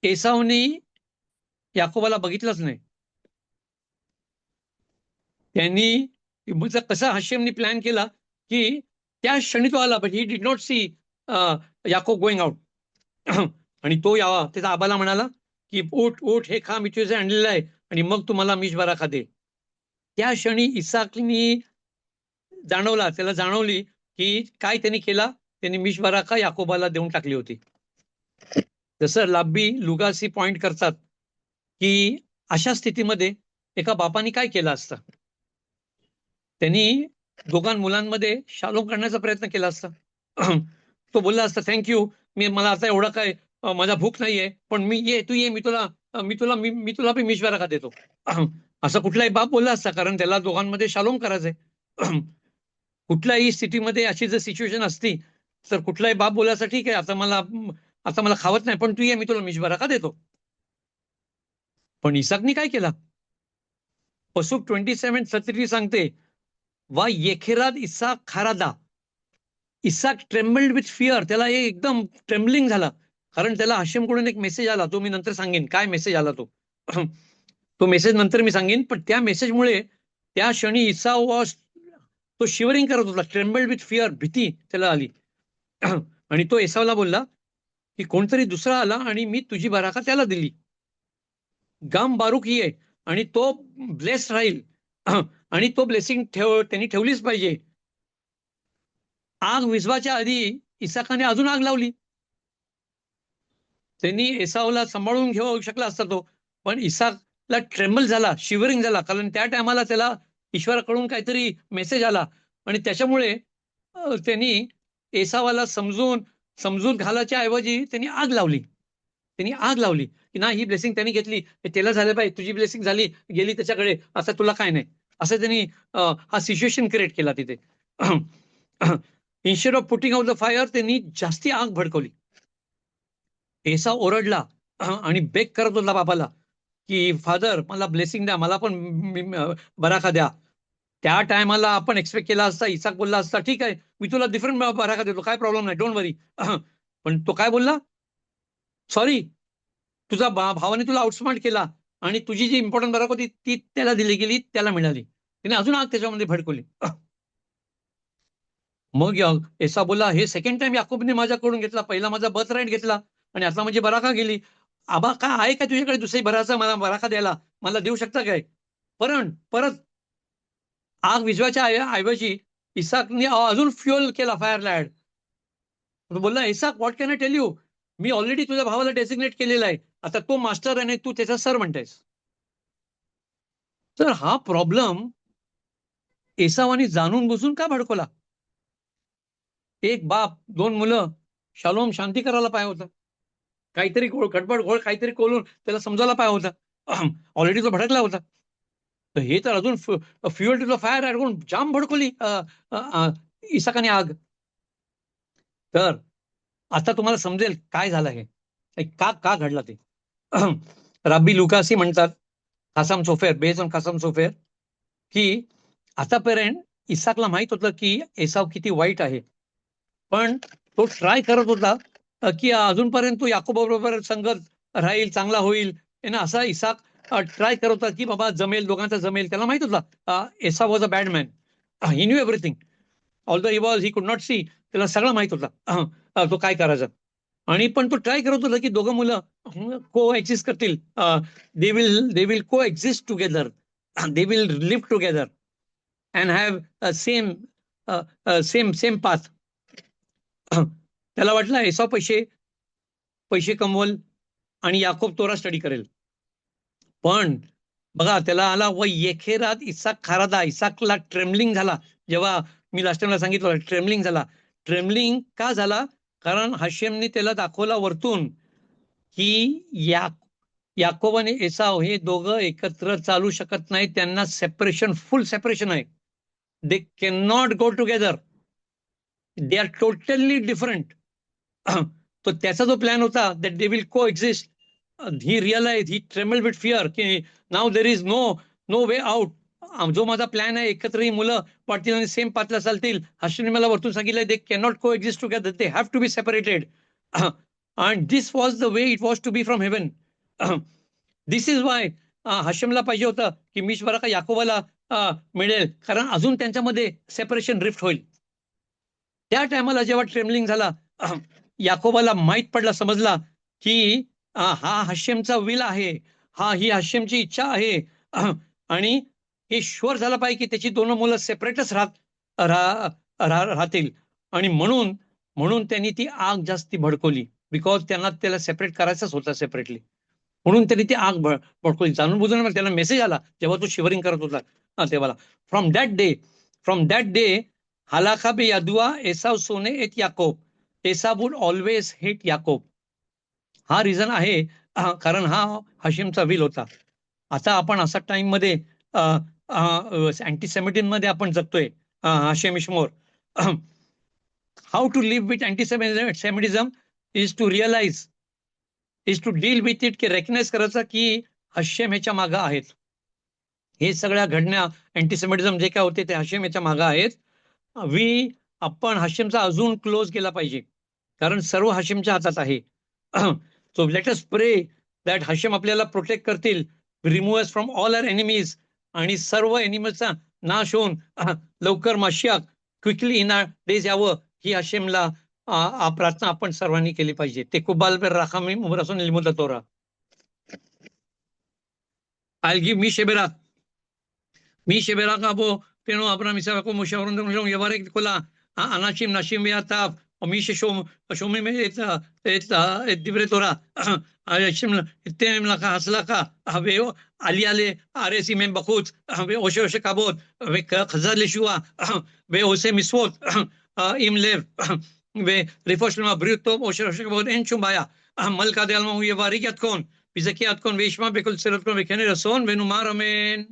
एसावने याकोबाला बघितलंच नाही. त्यांनी कसा हशेमनी प्लॅन केला की त्या क्षणी तो आला, but he did not see Yaakov going out. आणि तो यावा त्याचा आबाला म्हणाला की उठ उठ, हे खा, मी तुझे आणलेलं आहे, आणि मग तुम्हाला मिशबरा खाते. त्या क्षणी इसाकनी त्याला जाणवली की काय त्यांनी केला. त्यांनी मिशबरा खा याकोबाला देऊन टाकली होती. जसं लाब्बी लुगासी पॉइंट करतात की अशा स्थितीमध्ये एका बापाने काय केलं असतं. त्यांनी दोघां मुलांमध्ये शालोम करण्याचा प्रयत्न केला असता. तो बोलला असता, थँक्यू, मला आता एवढा काय माझा भूक नाहीये, पण तू ये, मी तुला मिशबरा खा देतो. असं कुठलाही बाप बोलला असता, कारण त्याला दोघांमध्ये शालोम करायचंय. कुठल्याही स्थितीमध्ये अशी जर सिच्युएशन असती तर कुठलाही बाप बोलायचा, ठीक आहे, आता मला खावत नाही, पण तू ये, मी तुला मिशबरा खा देतो. पण इसाकनी काय केला. पसूक 27:33 सांगते, वा येखेराद इसाक खारादा. Isaac trembled with fear. त्याला एकदम ट्रेम्बलिंग झाला, कारण त्याला हशेमकडून एक मेसेज आला. तो मी नंतर सांगेन काय मेसेज आला तो. तो मेसेज नंतर मी सांगेन. पण त्या मेसेजमुळे त्या क्षणी इसाव वॉज, तो शिवरिंग करत होता, ट्रेम्बल्ड विथ फिअर, भीती त्याला आली. आणि तो एसावला बोलला की कोणतरी दुसरा आला आणि मी तुझी बराका त्याला दिली. गाम बारूक ये, आणि तो ब्लेस्ड राहील, आणि तो ब्लेसिंग त्यांनी ठेवलीच पाहिजे. आग विझवाच्या आधी इसाकाने अजून आग लावली. त्यांनी एसावला सांभाळून घेऊ शकला असता तो, पण इसाकला ट्रेम्बल झाला, शिवरिंग झाला, कारण त्या टायमाला त्याला ईश्वराकडून काहीतरी मेसेज आला. आणि त्याच्यामुळे त्यांनी एसावाला समजून घालायच्या ऐवजी त्यांनी आग लावली की ना, ही ब्लेसिंग त्यांनी घेतली, त्याला झालं पाहिजे, तुझी ब्लेसिंग झाली गेली त्याच्याकडे, असं तुला काय नाही, असं त्यांनी हा सिच्युएशन क्रिएट केला तिथे. Instead of putting out the fire, त्यांनी जास्ती आग भडकवली. एसा ओरडला आणि बेक करत होता बाबाला की फादर, मला ब्लेसिंग द्या, मला पण बराका द्या. त्या टायमाला आपण एक्सपेक्ट केला असता, इसाक बोलला असता, ठीक आहे, मी तुला डिफरंट बराका देतो, काय प्रॉब्लेम नाही, डोंट वरी. पण तो काय बोलला, सॉरी, तुझा भावाने तुला आउटस्मार्ट केला, आणि तुझी जी इम्पॉर्टंट बराक होती ती त्याला दिली गेली, त्याला मिळाली. तिने अजून आग त्याच्यामध्ये भडकवली. मग एसा बोलला, हे सेकंड टाइम याकूबने माझ्याकडून घेतला, पहिला माझा बर्थ राईट घेतला, आणि आता माझी बराका गेली. आबा, काय आहे का तुझ्याकडे दुसरी मला बराका द्यायला, मला देऊ शकता काय. परत आग विझवायच्या ऐवजी इसाकने अजून फ्युअल केला, फायरला ऍड. बोलला, Isaac, what can I tell you, मी ऑलरेडी तुझ्या भावाला डेसिग्नेट केलेला आहे, आता तो मास्टर आणि तू त्याचा सर म्हणतेस. तर हा प्रॉब्लेम एसावानी जाणून बुजून का भडकवला. एक बाप, दोन मुलं, शालोम शांती करायला पाहिजे होता, काहीतरी खटपट घोळ काहीतरी करून त्याला समजायला पाहिजे होता. ऑलरेडी तो भडकला होता. तर हे तर अजून fuel to the fire add करून जाम भडकवली इसाकाने आग. तर आता तुम्हाला समजेल काय झालं हे, का घडलं ते. राब्बी लुकासी म्हणतात, कासम सोफेर, बेस ऑन कासम सोफेर, की आतापर्यंत इसाकला माहित होतं की एसाव किती वाईट आहे, पण तो ट्राय करत होता की अजूनपर्यंत तो याकोबाबरोबर संगत राहील, चांगला होईल, असा इसाक ट्राय करत होता की बाबा जमेल, दोघांचा जमेल. त्याला माहित होता Esau was a bad man, he knew everything, although he could not C, त्याला सगळं माहित होता तो काय करायचा. आणि पण तो ट्राय करत होता की दोघं मुलं को एक्झिस्ट करतील, they will coexist together, they will live together and have same path. त्याला वाटलं एसाव पैसे कमवल आणि याकोब तोरा स्टडी करेल. पण बघा, त्याला आला व येखेरात इसाक खारादा. इसाकला ट्रेमलिंग झाला, जेव्हा मी लास्ट टाइमला सांगितलं ट्रेमलिंग झाला. ट्रेमलिंग का झाला, कारण हशेमने त्याला दाखवला वरतून की याकोब आणि एसाव हे दोघं एकत्र चालू शकत नाही, त्यांना सेपरेशन, फुल सेपरेशन आहे. They can not go together, they are totally different. तो त्याचा जो प्लॅन होता, that they will coexist, he realise, he tremble with fear की now there is no way out. जो माझा प्लॅन आहे, एकत्र ही मुलं वाटतील आणि सेम पाथला चालतील. हर्षने मला वरतून सांगितलं, they can not coexist together, they have to be separated. and this was the way it was to be from heaven. This is why हशेमला पाहिजे होतं की मिशवरा का याकोबाला मिळेल, कारण अजून त्यांच्यामध्ये सेपरेशन रिफ्ट होईल. त्या टायमाला जेव्हा ट्रेमलिंग झाला, याकोबाला माहित पडला, समजला की हा हशेमचा विल आहे, ही हशेमची इच्छा आहे, आणि हे शुअर झालं पाहिजे की त्याची दोन मुलं सेपरेटच राहतील. आणि म्हणून त्यांनी ती आग जास्ती भडकवली, बिकॉज त्याला सेपरेट करायचंच होता सेपरेटली. म्हणून त्यांनी ती आग भडकवली. जाणून बुजून त्याला मेसेज आला जेव्हा तो शिवरिंग करत होता तेव्हा. फ्रॉम दॅट डे हालाखा बे यादुआ एसाव सोने एत याकोब, एसा वुड ऑलवेज हेट याकोब. हा रिझन आहे, कारण हा हशेमचा विल होता. आता आपण असा टाइम मध्ये अँटीसेमिटिझम मध्ये आपण जगतोय. हशेम इशमोर, how to live with antisemitism is to realise, is to deal with it, की रेकग्नाइज करायचं की हशेम ह्याच्या मागं आहेत. हे सगळ्या घडण्या अँटीसेमिटिझम जे काय होते ते हशेम ह्याच्या मागं आहेत. आपण हशेमचा अजून क्लोज केला पाहिजे, कारण सर्व हशेमच्या हातात आहे. So let us pray that Hashem आपल्याला प्रोटेक्ट करतील, remove us from all our enemies, आणि सर्व एनिमीजचा नाश होऊन लवकर Mashiach quickly in our days यावं, ही हशेमला प्रार्थना आपण सर्वांनी केली पाहिजे. ते कुबाल पर राखामी मुबरासून लिमुदा तोरा. I'll give mi shebera kabo peno abra misa ko mushawarun dum yavarek kola anashim nashim yataf mi shom me et dibre tora ashim tem laka haslaka aveo ali aresi mem bakhut ave oshe kabot ve khazar leshua ve ose miswot im lev ve rifosh lema briuto oshe kabot en chumbaya malka de alma yavarek yatkon bizaki yatkon ve ishma bekol serat kon ve kene rason ve numar amen.